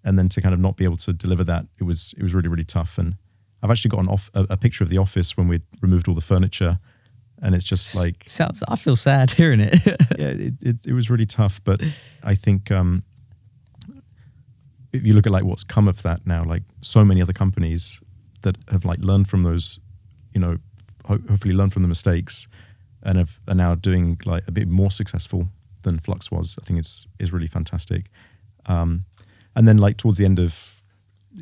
and then to kind of not be able to deliver that, it was really, really tough. And I've actually got a picture of the office when we removed all the furniture, and it's just like I feel sad hearing it. yeah, it was really tough. But I think if you look at like what's come of that now, like so many other companies that have like learned from those, hopefully learned from the mistakes, and are now doing like a bit more successful than Flux was. I think is really fantastic. And then like towards the end of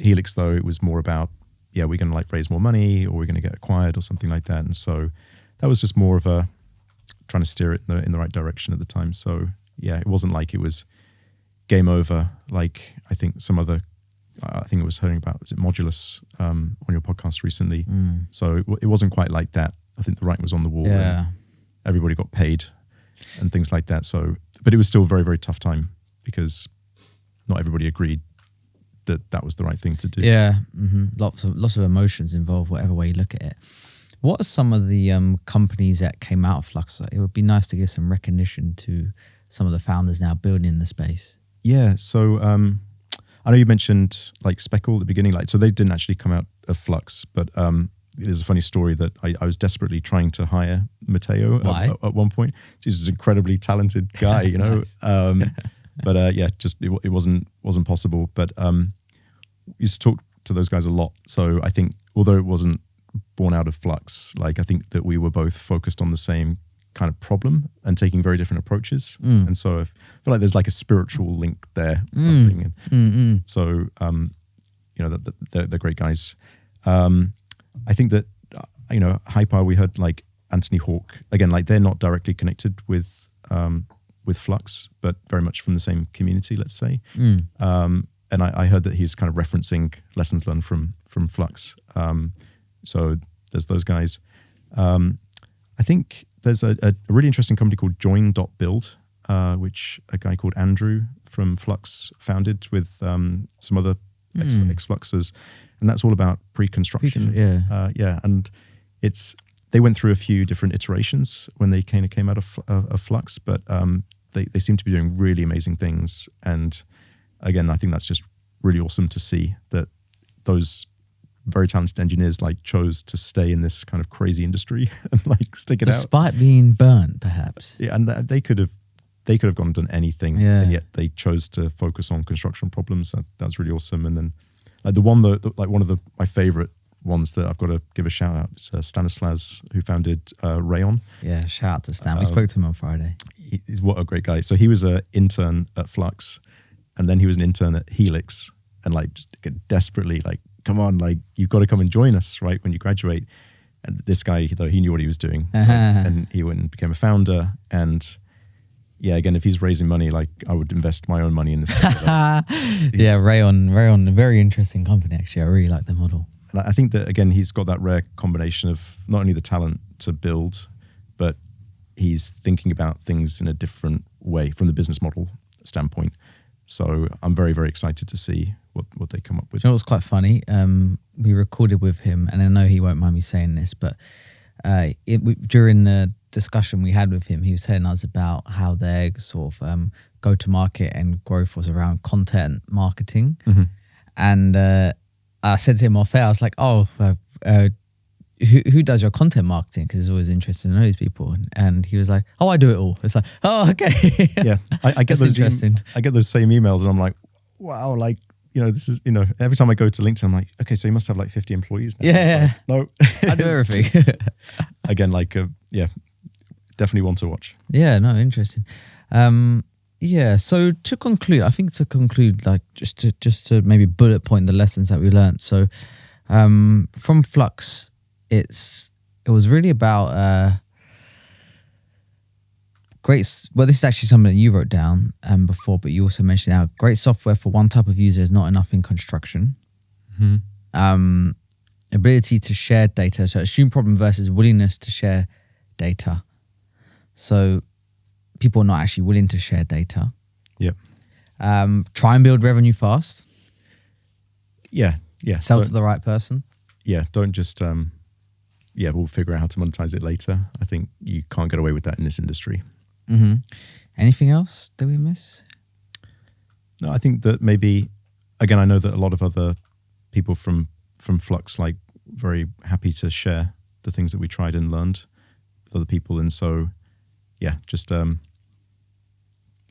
Helix, though, it was more about, we're going to like raise more money, or we're going to get acquired or something like that. And so that was just more of a trying to steer it in the right direction at the time. So yeah, it wasn't like it was game over. Like I think I think it was hearing about, was it Modulus on your podcast recently? So it wasn't quite like that. I think the writing was on the wall. Yeah. And everybody got paid and things like that. So, but it was still a very, very tough time because not everybody agreed that was the right thing to do. Yeah. Mm-hmm. Lots of emotions involved, whatever way you look at it. What are some of the companies that came out of Flux? It would be nice to give some recognition to some of the founders now building in the space. Yeah. So I know you mentioned like Speckle at the beginning. Like, so they didn't actually come out of Flux, but it is a funny story that I was desperately trying to hire Matteo at one point. So he's an incredibly talented guy, Nice. But it wasn't possible. But used to talk to those guys a lot. So I think although it wasn't born out of Flux, like I think that we were both focused on the same kind of problem and taking very different approaches. And so I feel like there's like a spiritual link there or something. And so they're great guys. I think that Hyper, we heard like Anthony Hawk again, like they're not directly connected with Flux, but very much from the same community, let's say. And I heard that he's kind of referencing lessons learned from Flux. So there's those guys. I think there's a really interesting company called Join.build, which a guy called Andrew from Flux founded with some other ex-Fluxers. And that's all about pre-construction. And they went through a few different iterations when they kind of came out of Flux, but they seem to be doing really amazing things. And again, I think that's just really awesome to see that those very talented engineers like chose to stay in this kind of crazy industry and like stick it out. Despite being burnt, perhaps. Yeah, and they could have gone and done anything, and yet they chose to focus on construction problems. That's really awesome. And then like one of my favorite ones that I've got to give a shout out is Stanislas, who founded Rayon. Yeah, shout out to Stan. We spoke to him on Friday. He's what a great guy. So he was an intern at Flux, and then he was an intern at Helix, and like just desperately like, come on, like you've got to come and join us, right, when you graduate. And this guy, though, he knew what he was doing, and he went and became a founder. And yeah, again, if he's raising money, like I would invest my own money in this. Yeah, Rayon, a very interesting company actually. I really like the model. And I think that again, he's got that rare combination of not only the talent to build, but he's thinking about things in a different way from the business model standpoint. So I'm very, very excited to see what they come up with. You know what's quite funny? We recorded with him, and I know he won't mind me saying this, but during the discussion we had with him, he was telling us about how their sort of go-to-market and growth was around content marketing. And I said to him off air, I was like, who does your content marketing? Because he's always interested to know these people. And he was like, I do it all. It's like, oh, okay. Yeah, I get those interesting. I get those same emails, and I'm like, wow, like, this is, every time I go to LinkedIn, I'm like, okay, so you must have like 50 employees now. Yeah. Like, no. I do everything. Again, like, definitely one to watch. Yeah, no, interesting. So to conclude, like just to maybe bullet point the lessons that we learned. So from Flux, it was really about this is actually something that you wrote down before, but you also mentioned how great software for one type of user is not enough in construction. Ability to share data. So assume problem versus willingness to share data. So people are not actually willing to share data. Yep. Try and build revenue fast. Yeah. Sell to the right person. don't just we'll figure out how to monetize it later. I think you can't get away with that in this industry. Mm-hmm. Anything else that we miss? No, I think that maybe, again, I know that a lot of other people from Flux, like, very happy to share the things that we tried and learned with other people. And so, just a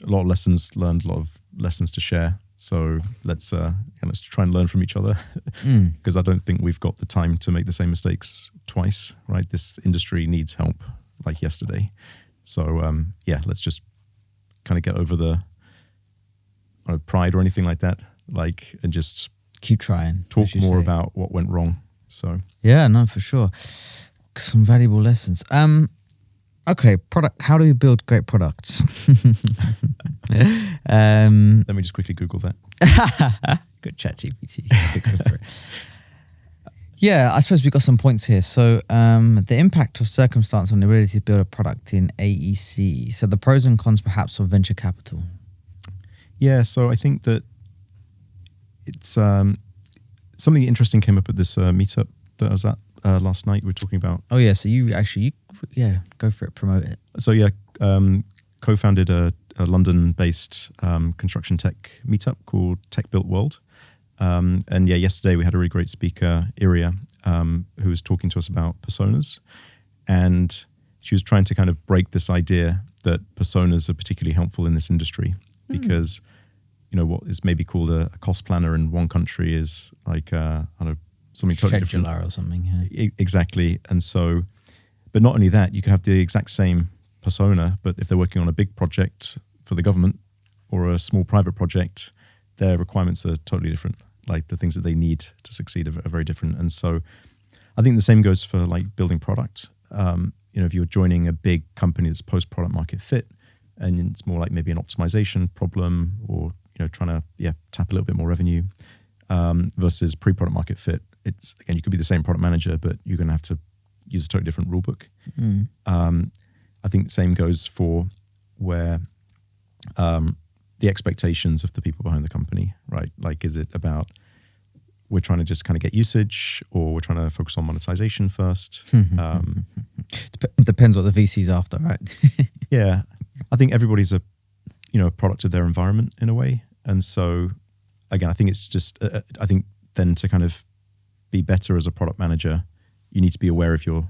lot of lessons learned, a lot of lessons to share. So let's try and learn from each other, because I don't think we've got the time to make the same mistakes twice, right? This industry needs help like yesterday. So let's just kind of get over the pride or anything like that, and just keep trying. Talk more about what went wrong. So yeah, no, for sure. Some valuable lessons. Okay, product. How do we build great products? Let me just quickly Google that. Good ChatGPT. Yeah, I suppose we've got some points here. So the impact of circumstance on the ability to build a product in AEC. So the pros and cons perhaps of venture capital. Yeah, so I think that it's something interesting came up at this meetup that I was at last night. We were talking about. Oh yeah, so you go for it, promote it. So co-founded a London-based construction tech meetup called Tech Built World. And yesterday we had a really great speaker, Iria, who was talking to us about personas. And she was trying to kind of break this idea that personas are particularly helpful in this industry because, what is maybe called a cost planner in one country is like, something totally different. Scheduler or something. Yeah. Exactly. And so, but not only that, you could have the exact same persona, but if they're working on a big project for the government or a small private project, their requirements are totally different. Like the things that they need to succeed are very different. And so I think the same goes for like building product. If you're joining a big company that's post-product market fit and it's more like maybe an optimization problem or, trying to tap a little bit more revenue versus pre-product market fit. It's, again, you could be the same product manager, but you're going to have to use a totally different rule book. I think the same goes for where the expectations of the people behind the company, right? Like, is it about we're trying to just kind of get usage or we're trying to focus on monetization first? Depends what the VC's after, right? Yeah. I think everybody's a product of their environment in a way. And so, again, I think it's just, I think then to kind of be better as a product manager, you need to be aware of your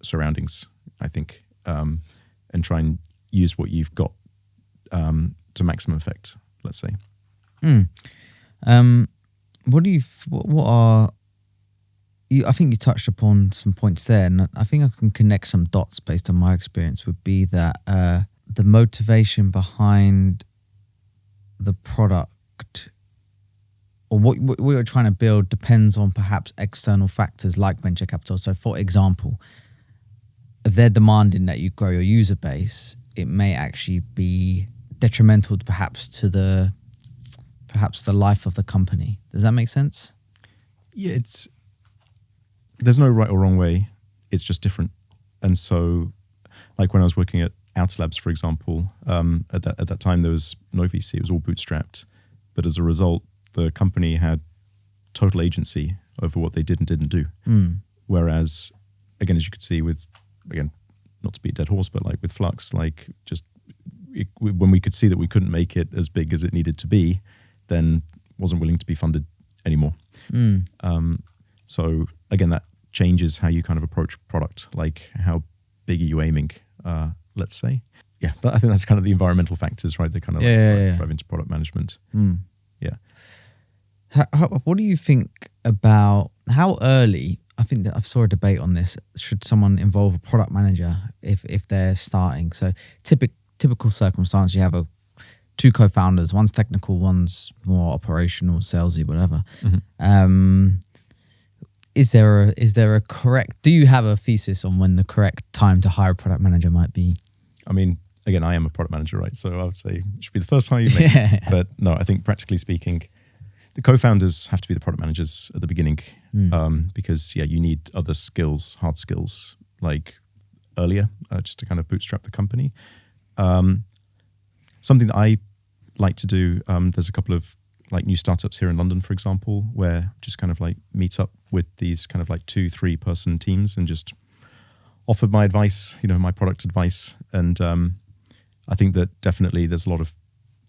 surroundings, I think, and try and use what you've got to maximum effect, let's say. What are you? I think you touched upon some points there, and I think I can connect some dots based on my experience. Would be that the motivation behind the product or what we're trying to build depends on perhaps external factors like venture capital. So, for example, if they're demanding that you grow your user base, it may actually be detrimental to the life of the company. Does that make sense? Yeah, there's no right or wrong way. It's just different. And so, like when I was working at Outer Labs, for example, at that time there was no VC. It was all bootstrapped. But as a result, the company had total agency over what they did and didn't do. Whereas, again, as you could see with, again, not to be a dead horse, but like with Flux, like just when we could see that we couldn't make it as big as it needed to be, then wasn't willing to be funded anymore. So again, that changes how you kind of approach product. Like how big are you aiming, let's say? Yeah, I think that's kind of the environmental factors, right? They kind of drive into product management. Yeah. What do you think about how early, I think that I saw a debate on this, should someone involve a product manager if they're starting? So typical circumstance, you have two co-founders, one's technical, one's more operational, salesy, whatever. Is there a correct, do you have a thesis on when the correct time to hire a product manager might be? I mean, again, I am a product manager, right? So I would say it should be the first time you make it. But no, I think practically speaking, the co-founders have to be the product managers at the beginning because, you need other skills, hard skills, like earlier, just to kind of bootstrap the company. Something that I like to do, there's a couple of like new startups here in London, for example, where just kind of like meet up with these kind of like 2-3 person teams and just offered my advice, my product advice. And I think that definitely there's a lot of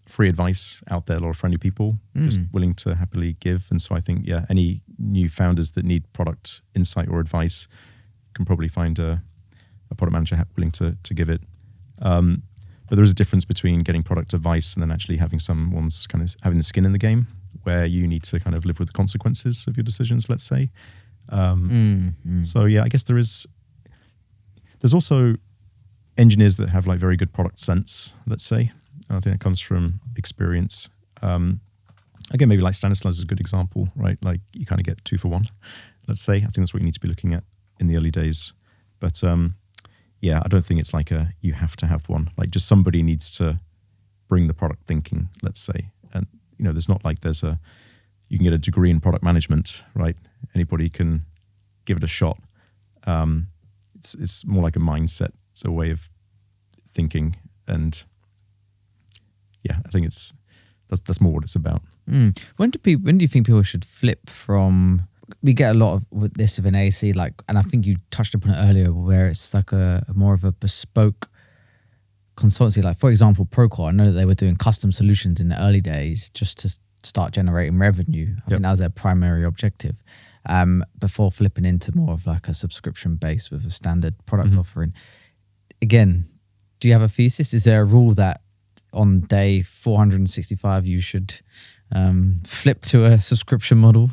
free advice out there, a lot of friendly people just willing to happily give. And so I think, any new founders that need product insight or advice can probably find a product manager willing to give it. But there is a difference between getting product advice and then actually having someone's kind of having the skin in the game, where you need to kind of live with the consequences of your decisions, let's say. So I guess there's also engineers that have like very good product sense, let's say. And I think that comes from experience. Again, maybe like Stanislav is a good example, right? Like you kind of get 2 for 1, let's say. I think that's what you need to be looking at in the early days. But I don't think it's like you have to have one. Like just somebody needs to bring the product thinking, let's say. And, there's not like you can get a degree in product management, right? Anybody can give it a shot. It's more like a mindset. It's a way of thinking. And I think that's more what it's about. When do you think people should flip from? We get a lot of with this of an AEC, and I think you touched upon it earlier, where it's like a more of a bespoke consultancy. Like for example, Procore. I know that they were doing custom solutions in the early days just to start generating revenue. I think that was their primary objective. Before flipping into more of like a subscription base with a standard product offering. Again, do you have a thesis? Is there a rule that on day 465 you should flip to a subscription model?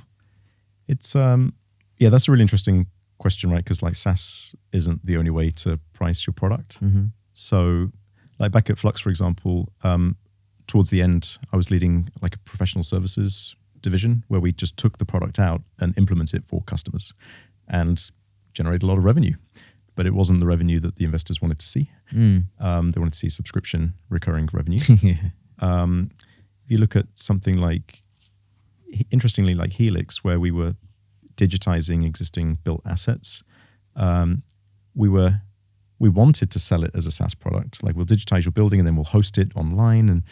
It's that's a really interesting question, right? Because like SaaS isn't the only way to price your product. So like back at Flux, for example, towards the end, I was leading like a professional services division where we just took the product out and implemented it for customers and generated a lot of revenue. But it wasn't the revenue that the investors wanted to see. They wanted to see subscription recurring revenue. If you look at something like, interestingly, like Helix, where we were digitizing existing built assets, we wanted to sell it as a SaaS product. Like we'll digitize your building and then we'll host it online. And,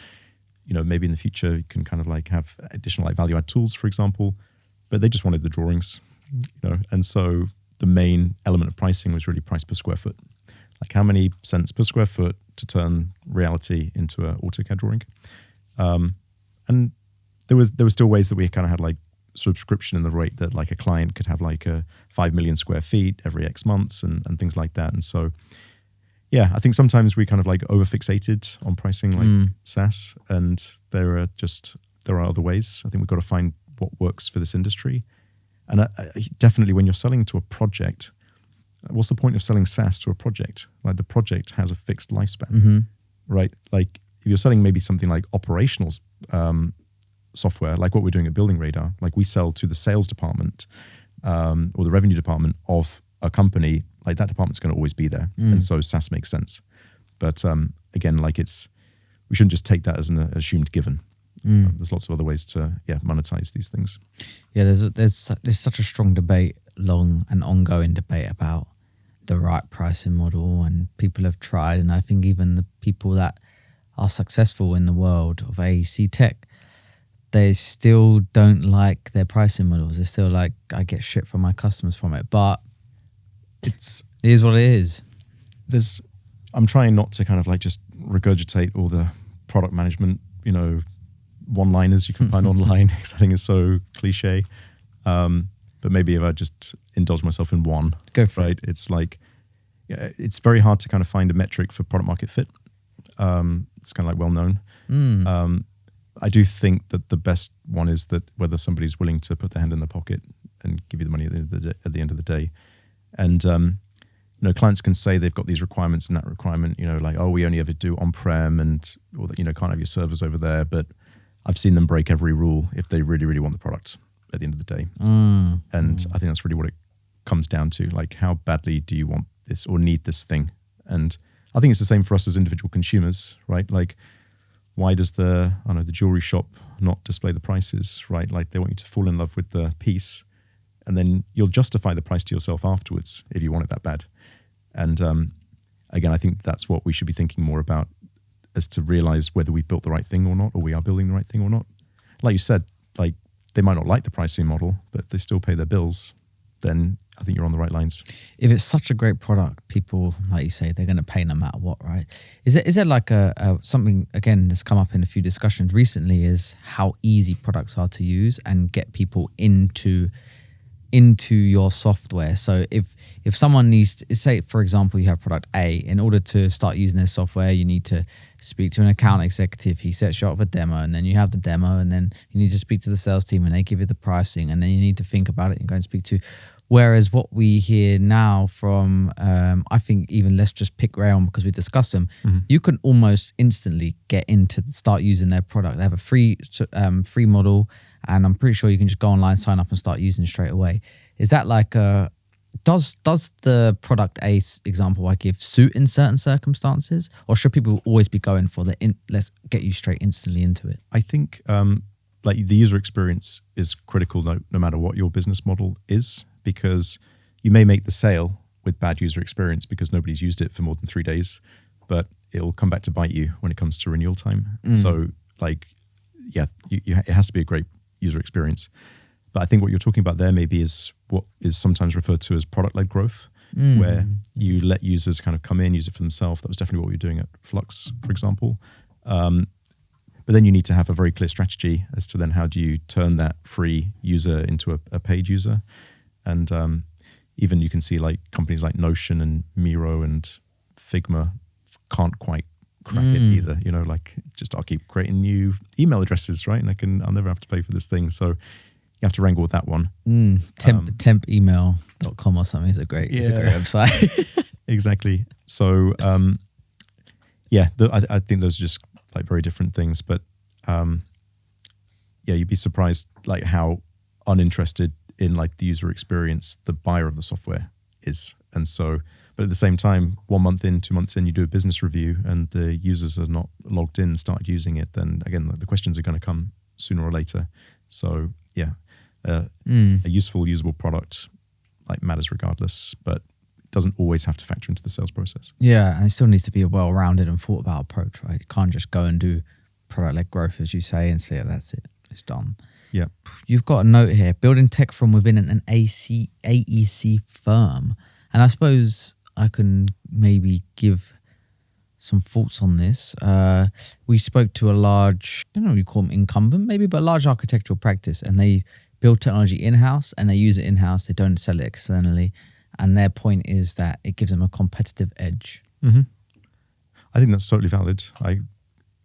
maybe in the future you can kind of like have additional like value add tools, for example, but they just wanted the drawings, And so the main element of pricing was really price per square foot. Like how many cents per square foot to turn reality into an AutoCAD drawing. And there were still ways that we kind of had like subscription in the rate that like a client could have like a 5 million square feet every X months and things like that. And so, I think sometimes we kind of like over-fixated on pricing like SaaS, and there are other ways. I think we've got to find what works for this industry. And definitely when you're selling to a project, what's the point of selling SaaS to a project? Like the project has a fixed lifespan, right? Like if you're selling maybe something like operational software, like what we're doing at Building Radar, like we sell to the sales department or the revenue department of a company, like that department's going to always be there. And so SaaS makes sense. But again, like we shouldn't just take that as an assumed given. There's lots of other ways to monetize these things. There's such a strong debate, long and ongoing debate about the right pricing model, and people have tried, and I think even the people that are successful in the world of AEC tech, they still don't like their pricing models. They're still like, I get shit from my customers from it, but it is what it is. I'm trying not to kind of like just regurgitate all the product management, one-liners you can find online, because I think it's so cliche. But maybe if I just indulge myself in one, go for it. It's like, it's very hard to kind of find a metric for product market fit. It's kind of like well known. I do think that the best one is that whether somebody's willing to put their hand in their pocket and give you the money at the end of the day. And clients can say they've got these requirements and that requirement, like, oh, we only ever do on-prem or that, can't have your servers over there. But I've seen them break every rule if they really, really want the product at the end of the day. And I think that's really what it comes down to. Like, how badly do you want this or need this thing? And I think it's the same for us as individual consumers, right? Like, why does the jewelry shop not display the prices, right? Like, they want you to fall in love with the piece, and then you'll justify the price to yourself afterwards if you want it that bad. And again, I think that's what we should be thinking more about, as to realize whether we've built the right thing or not, or we are building the right thing or not. like you said, like they might not like the pricing model, but if they still pay their bills, then I think you're on the right lines. If it's such a great product, people, like you say, they're going to pay no matter what, right? Is there like a something, again, that's come up in a few discussions recently, is how easy products are to use and get people into your software. So if someone needs to, say, for example, you have product A, in order to start using their software, you need to speak to an account executive. He sets you up with a demo, and then you have the demo, and then you need to speak to the sales team, and they give you the pricing, and then you need to think about it and go and speak to. Whereas what we hear now from, I think even let's just pick Rayon because we discussed them, you can almost instantly get into start using their product. They have a free model, and I'm pretty sure you can just go online, sign up, and start using it straight away. Is that like does the product A example I give suit in certain circumstances, or should people always be going for let's get you straight instantly into it? I think like the user experience is critical no matter what your business model is, because you may make the sale with bad user experience because nobody's used it for more than 3 days, but it'll come back to bite you when it comes to renewal time. So like, yeah, it has to be a great user experience. But I think what you're talking about there maybe is what is sometimes referred to as product-led growth, where you let users kind of come in, use it for themselves. That was definitely what we were doing at Flux, for example. But then you need to have a very clear strategy as to then how do you turn that free user into a paid user. And even you can see like companies like Notion and Miro and Figma can't quite crack it either. You know, like just I'll keep creating new email addresses, right? And I'll never have to pay for this thing. So you have to wrangle with that one. Tempemail.com or something is it's a great website. Exactly. So I think those are just like very different things. But you'd be surprised like how uninterested in like the user experience the buyer of the software is. And so, but at the same time, 1 month in, 2 months in, you do a business review and the users are not logged in and started using it, then again, the questions are going to come sooner or later. So a useful, usable product like matters regardless, but it doesn't always have to factor into the sales process. Yeah, and it still needs to be a well-rounded and thought about approach, right? You can't just go and do product-led growth, as you say, and say, that's it, it's done. Yeah. You've got a note here, building tech from within an AEC firm. And I suppose I can maybe give some thoughts on this. We spoke to a large, I don't know what you call them, incumbent maybe, but a large architectural practice, and they build technology in-house and they use it in-house. They don't sell it externally. And their point is that it gives them a competitive edge. I think that's totally valid.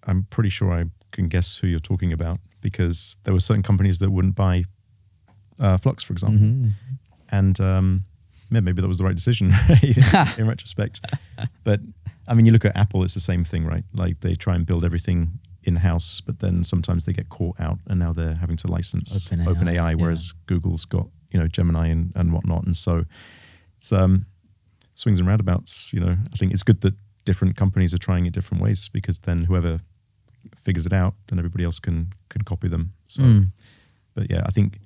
I'm pretty sure I can guess who you're talking about, because there were certain companies that wouldn't buy Flux, for example. And maybe that was the right decision in retrospect. But I mean, you look at Apple, it's the same thing, right? Like they try and build everything in-house, but then sometimes they get caught out and now they're having to license OpenAI, whereas Google's got, Gemini and whatnot. And so it's swings and roundabouts. I think it's good that different companies are trying it different ways, because then whoever figures it out, then everybody else can copy them. So, but yeah, I think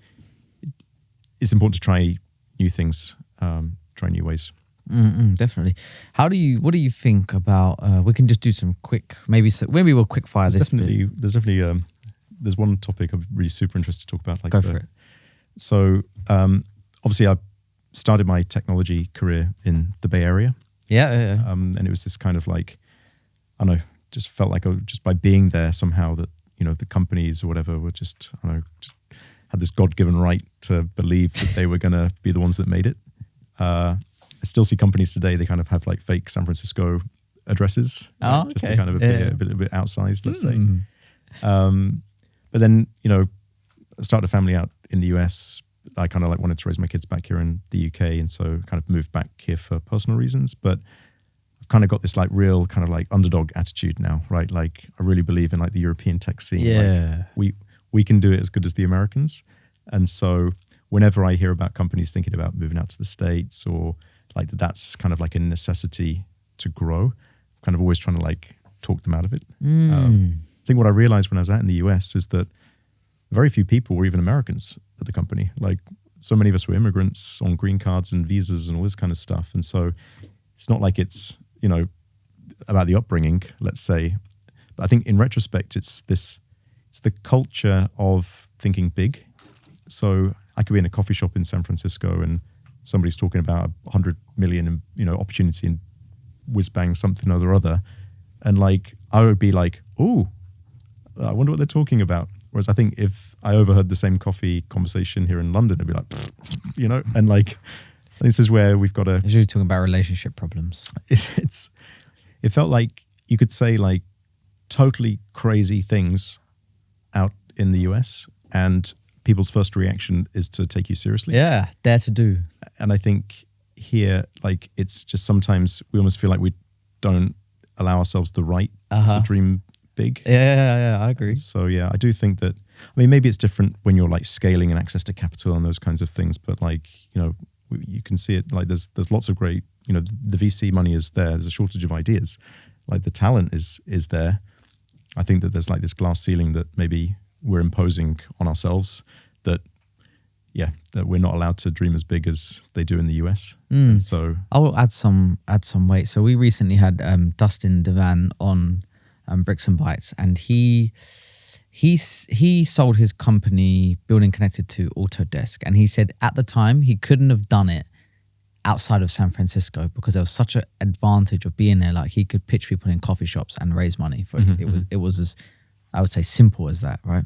it's important to try new things, try new ways. Definitely. What do you think about? We can just do some quick, maybe we'll quick fire this. There's definitely there's one topic I'm really super interested to talk about. Go for it. So obviously, I started my technology career in the Bay Area. Yeah. And it was this kind of like, I don't know, just felt like just by being there somehow that, the companies or whatever were just, I don't know, just had this God-given right to believe that they were going to be the ones that made it. I still see companies today, they kind of have like fake San Francisco addresses, just to kind of a bit outsized, let's say. But then, I started a family out in the US. I kind of like wanted to raise my kids back here in the UK, and so kind of moved back here for personal reasons. But I've kind of got this like real kind of like underdog attitude now, right? Like I really believe in like the European tech scene. Yeah. Like, we can do it as good as the Americans. And so whenever I hear about companies thinking about moving out to the States, or like that's kind of like a necessity to grow, I'm kind of always trying to like talk them out of it. I think what I realized when I was out in the US is that very few people were even Americans at the company. Like so many of us were immigrants on green cards and visas and all this kind of stuff. And so it's not like it's, about the upbringing, let's say. But I think in retrospect, it's it's the culture of thinking big. So I could be in a coffee shop in San Francisco and somebody's talking about 100 million, opportunity and whiz bang something or other. And like, I would be like, oh, I wonder what they're talking about. Whereas I think if I overheard the same coffee conversation here in London, I'd be like, and like, this is where we've got to. Usually talking about relationship problems. It felt like you could say like totally crazy things out in the US and people's first reaction is to take you seriously. Yeah, dare to do. And I think here, like, it's just sometimes we almost feel like we don't allow ourselves the right to dream big. Yeah, I agree. So yeah, I do think that, I mean, maybe it's different when you're like scaling and access to capital and those kinds of things, but like, you can see it like there's lots of great, the VC money is there. There's a shortage of ideas. Like the talent is there. I think that there's like this glass ceiling that maybe we're imposing on ourselves that we're not allowed to dream as big as they do in the US. And so I will add some weight. So we recently had Dustin Devan on Bricks and Bytes, and he sold his company Building Connected to Autodesk, and he said at the time he couldn't have done it outside of San Francisco because there was such an advantage of being there. Like he could pitch people in coffee shops and raise money for it was as, I would say, simple as that, right?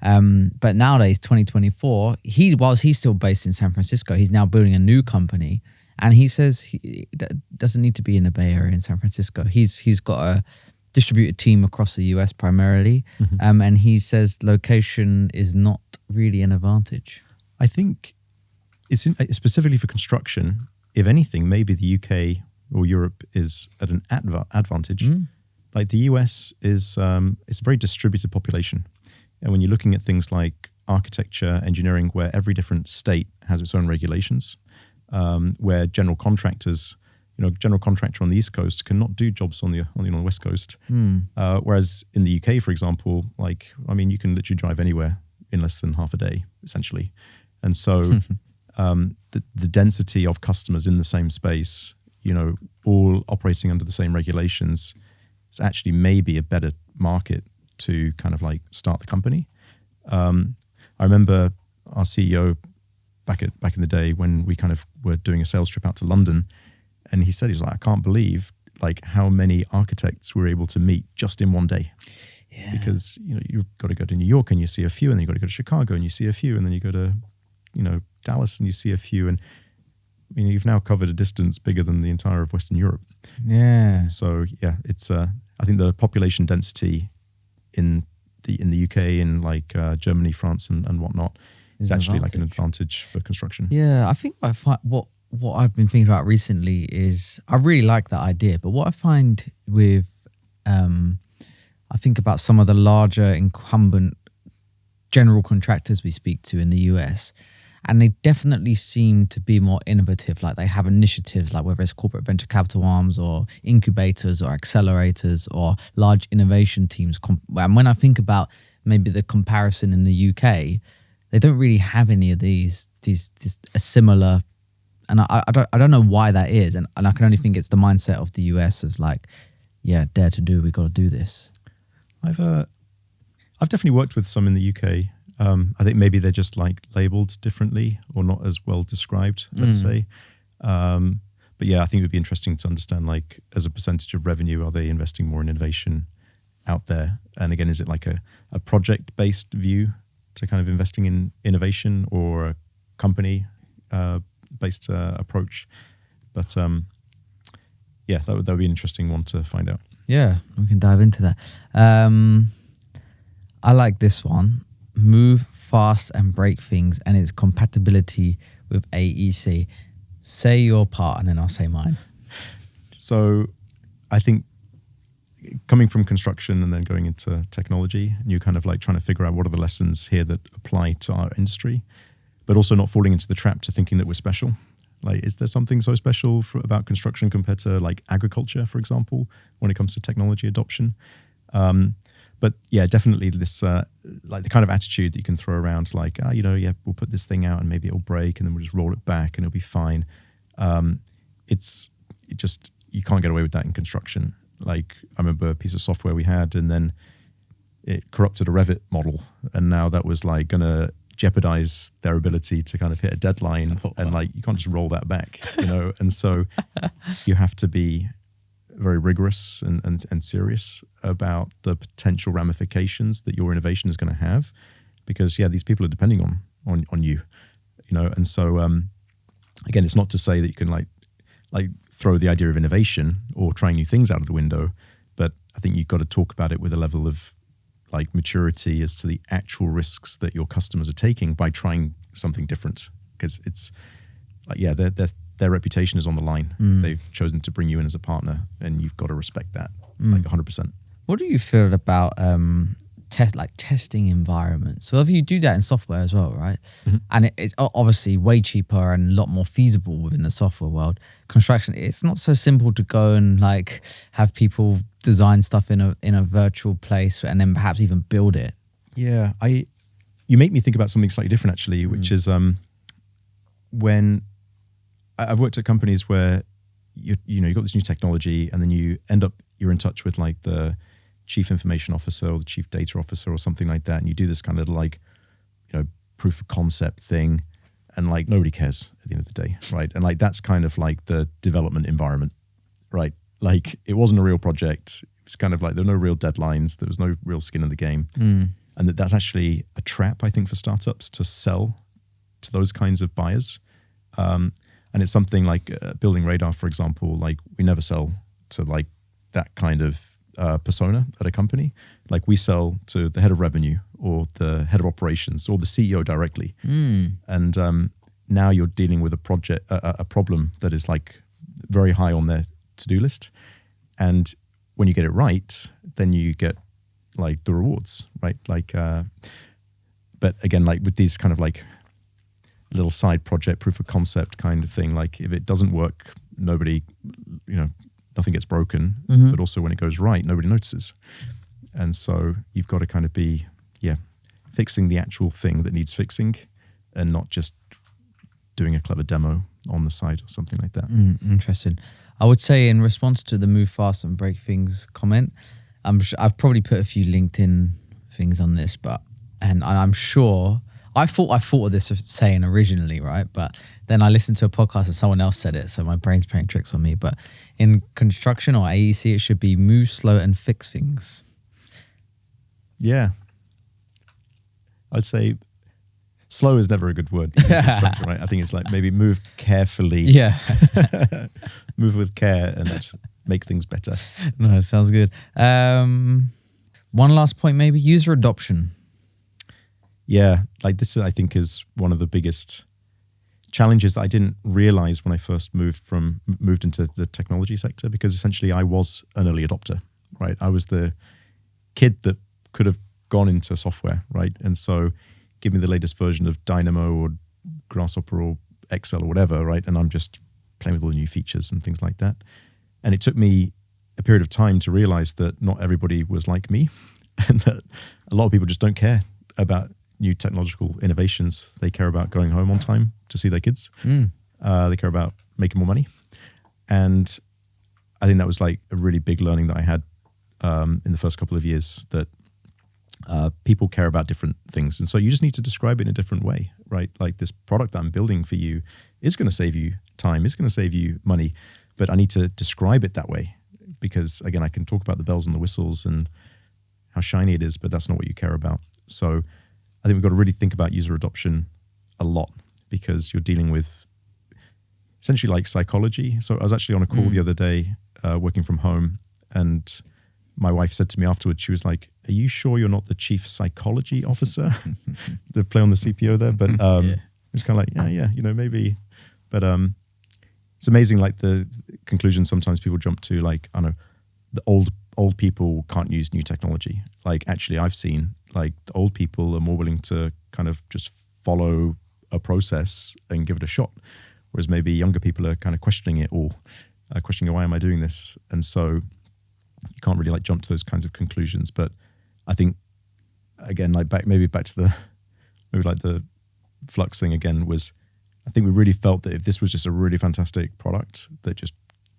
But nowadays, 2024, whilst he's still based in San Francisco, he's now building a new company, and he says he doesn't need to be in the Bay Area in San Francisco. He's got a distributed team across the US primarily, and he says location is not really an advantage. I think it's specifically for construction. If anything, maybe the UK or Europe is at an advantage. Like the US is, it's a very distributed population. And when you're looking at things like architecture, engineering, where every different state has its own regulations, where general contractors, general contractor on the East Coast cannot do jobs on the West Coast. Whereas in the UK, for example, you can literally drive anywhere in less than half a day, essentially. And so the density of customers in the same space, all operating under the same regulations, it's actually maybe a better market to kind of like start the company. I remember our CEO back in the day when we kind of were doing a sales trip out to London, and he said, I can't believe like how many architects we're able to meet just in one day. Yeah. Because, you've got to go to New York and you see a few, and then you've got to go to Chicago and you see a few, and then you go to, Dallas and you see a few. And you've now covered a distance bigger than the entire of Western Europe. Yeah. So yeah, it's I think the population density in the UK and like Germany, France, and whatnot is actually like an advantage for construction. Yeah, I think I find what I've been thinking about recently is I really like that idea, but what I find with I think about some of the larger incumbent general contractors we speak to in the US, and they definitely seem to be more innovative. Like they have initiatives, like whether it's corporate venture capital arms or incubators or accelerators or large innovation teams. And when I think about maybe the comparison in the UK, they don't really have any of these a similar. And I don't know why that is, and I can only think it's the mindset of the US as like, yeah, dare to do. We got to do this. I've definitely worked with some in the UK. I think maybe they're just like labeled differently or not as well described, let's say. But yeah, I think it would be interesting to understand, like, as a percentage of revenue, are they investing more in innovation out there? And again, is it like a project-based view to kind of investing in innovation, or a company-based approach? But yeah, that would be an interesting one to find out. Yeah, we can dive into that. I like this one. Move fast and break things, and its compatibility with AEC. Say your part and then I'll say mine. So I think coming from construction and then going into technology, and you're kind of like trying to figure out what are the lessons here that apply to our industry, but also not falling into the trap to thinking that we're special. Like, is there something so special about construction compared to like agriculture, for example, when it comes to technology adoption? But yeah, definitely this like the kind of attitude that you can throw around, like, we'll put this thing out and maybe it'll break and then we'll just roll it back and it'll be fine. You can't get away with that in construction. Like, I remember a piece of software we had, and then it corrupted a Revit model, and now that was like going to jeopardize their ability to kind of hit a deadline. And like, you can't just roll that back, you know? And so you have to be very rigorous and serious about the potential ramifications that your innovation is going to have, because these people are depending on you, you know? And so, again, it's not to say that you can like throw the idea of innovation or trying new things out of the window, but I think you've got to talk about it with a level of like maturity as to the actual risks that your customers are taking by trying something different, because it's like, their reputation is on the line. They've chosen to bring you in as a partner, and you've got to respect that like 100%. What do you feel about testing environments? So if you do that in software as well, right? And it's obviously way cheaper and a lot more feasible within the software world. Construction, it's not so simple to go and like have people design stuff in a virtual place and then perhaps even build it. Yeah, you make me think about something slightly different actually, which is when I've worked at companies where you've got this new technology, and then you're in touch with like the chief information officer or the chief data officer or something like that, and you do this kind of like, you know, proof of concept thing, and like nobody cares at the end of the day, right? And like that's kind of like the development environment, right? Like it wasn't a real project. It's kind of like there were no real deadlines. There was no real skin in the game, and that's actually a trap, I think, for startups to sell to those kinds of buyers. And it's something like building Radar, for example. Like we never sell to like that kind of persona at a company. Like we sell to the head of revenue or the head of operations or the CEO directly. And now you're dealing with a problem that is like very high on their to-do list. And when you get it right, then you get like the rewards, right? Like, but again, like with these kind of like little side project proof of concept kind of thing, like if it doesn't work, nothing gets broken, but also when it goes right, nobody notices. And so you've got to kind of be fixing the actual thing that needs fixing, and not just doing a clever demo on the side or something like that. Interesting. I would say in response to the move fast and break things comment, I've probably put a few LinkedIn things on this, and I'm sure I thought of this saying originally, right? But then I listened to a podcast and someone else said it, so my brain's playing tricks on me. But in construction or AEC, it should be move slow and fix things. Yeah. I'd say slow is never a good word in construction, right? I think it's like maybe move carefully. Yeah. Move with care and make things better. No, sounds good. One last point, maybe user adoption. Yeah, like this, I think, is one of the biggest challenges that I didn't realize when I first moved into the technology sector, because essentially I was an early adopter, right? I was the kid that could have gone into software, right? And so give me the latest version of Dynamo or Grasshopper or Excel or whatever, right? And I'm just playing with all the new features and things like that. And it took me a period of time to realize that not everybody was like me, and that a lot of people just don't care about new technological innovations. They care about going home on time to see their kids. They care about making more money. And I think that was like a really big learning that I had in the first couple of years, that people care about different things. And so you just need to describe it in a different way, right? Like this product that I'm building for you is going to save you time, is going to save you money, but I need to describe it that way, because again, I can talk about the bells and the whistles and how shiny it is, but that's not what you care about. So I think we've got to really think about user adoption a lot, because you're dealing with essentially like psychology. So I was actually on a call the other day working from home, and my wife said to me afterwards, she was like, "Are you sure you're not the chief psychology officer?" The play on the CPO there, but it's kind of like, yeah, maybe. But it's amazing, like the conclusion sometimes people jump to, like, I don't know, the old people can't use new technology. Like actually I've seen like the old people are more willing to kind of just follow a process and give it a shot, whereas maybe younger people are kind of questioning it all, questioning, why am I doing this? And so you can't really like jump to those kinds of conclusions. But I think again, like back to the Flux thing again, was I think we really felt that if this was just a really fantastic product that just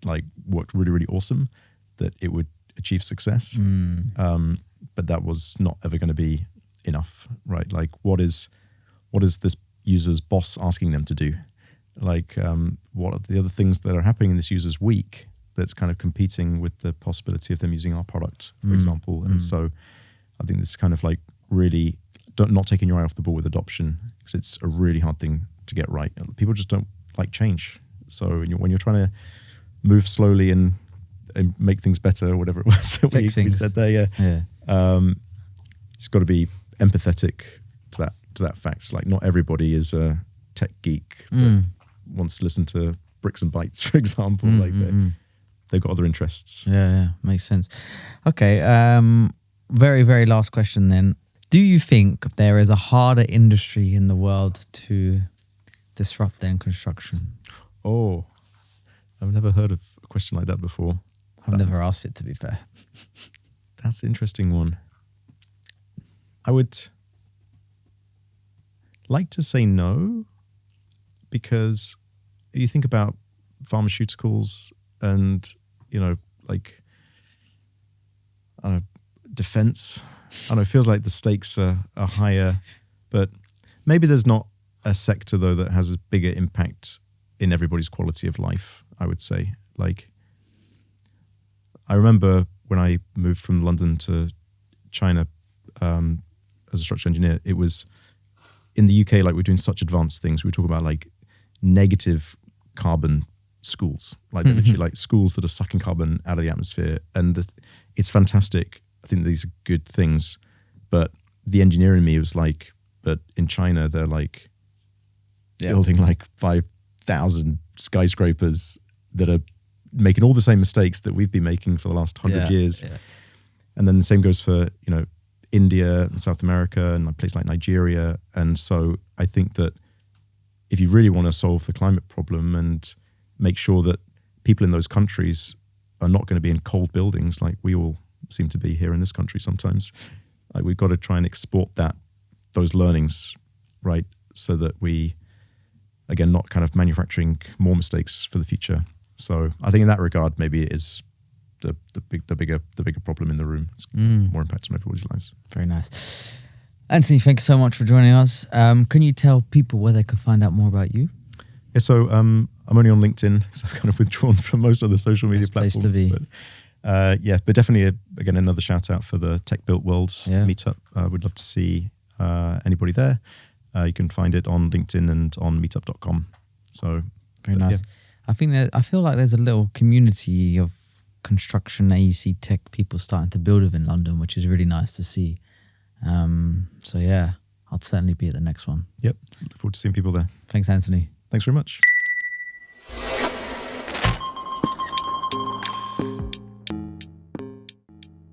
like worked really, really awesome, that it would achieve success. but that was not ever going to be enough, right? Like, what is this user's boss asking them to do? Like, what are the other things that are happening in this user's week that's kind of competing with the possibility of them using our product, for example? And so I think this is kind of like really not taking your eye off the ball with adoption, because it's a really hard thing to get right. People just don't like change. So when you're trying to move slowly and make things better, or whatever it was that we said there, it's got to be empathetic to that fact. Like, not everybody is a tech geek that wants to listen to Bricks and Bytes, for example. They've got other interests. Yeah, makes sense. Okay, very, very last question then. Do you think there is a harder industry in the world to disrupt than construction? Oh, I've never heard of a question like that before. I've never asked it, to be fair. That's an interesting one. I would like to say no, because you think about pharmaceuticals and, like, I don't know, defense. I don't know, it feels like the stakes are higher, but maybe there's not a sector, though, that has a bigger impact in everybody's quality of life, I would say. Like, I remember when I moved from London to China as a structural engineer, it was in the UK, like, we're doing such advanced things. We talk about like negative carbon schools, like they're literally like schools that are sucking carbon out of the atmosphere. And it's fantastic. I think these are good things. But the engineer in me was like, but in China, they're like building like 5,000 skyscrapers that are making all the same mistakes that we've been making for the last 100 years. Yeah. And then the same goes for, India and South America and a place like Nigeria. And so I think that if you really want to solve the climate problem and make sure that people in those countries are not going to be in cold buildings like we all seem to be here in this country sometimes, like, we've got to try and export those learnings, right? So that we, again, not kind of manufacturing more mistakes for the future. So I think in that regard, maybe it is the bigger problem in the room. It's more impact on everybody's lives. Very nice. Anthony, thank you so much for joining us. Can you tell people where they can find out more about you? Yeah, so I'm only on LinkedIn because I've kind of withdrawn from most of the social media platforms. Place to be. But definitely, again, another shout out for the Tech Built Worlds meetup. We'd love to see anybody there. You can find it on LinkedIn and on meetup.com. So very nice. Yeah. I feel like there's a little community of construction AEC tech people starting to build within London, which is really nice to see. So yeah, I'll certainly be at the next one. Yep. Look forward to seeing people there. Thanks, Anthony. Thanks very much.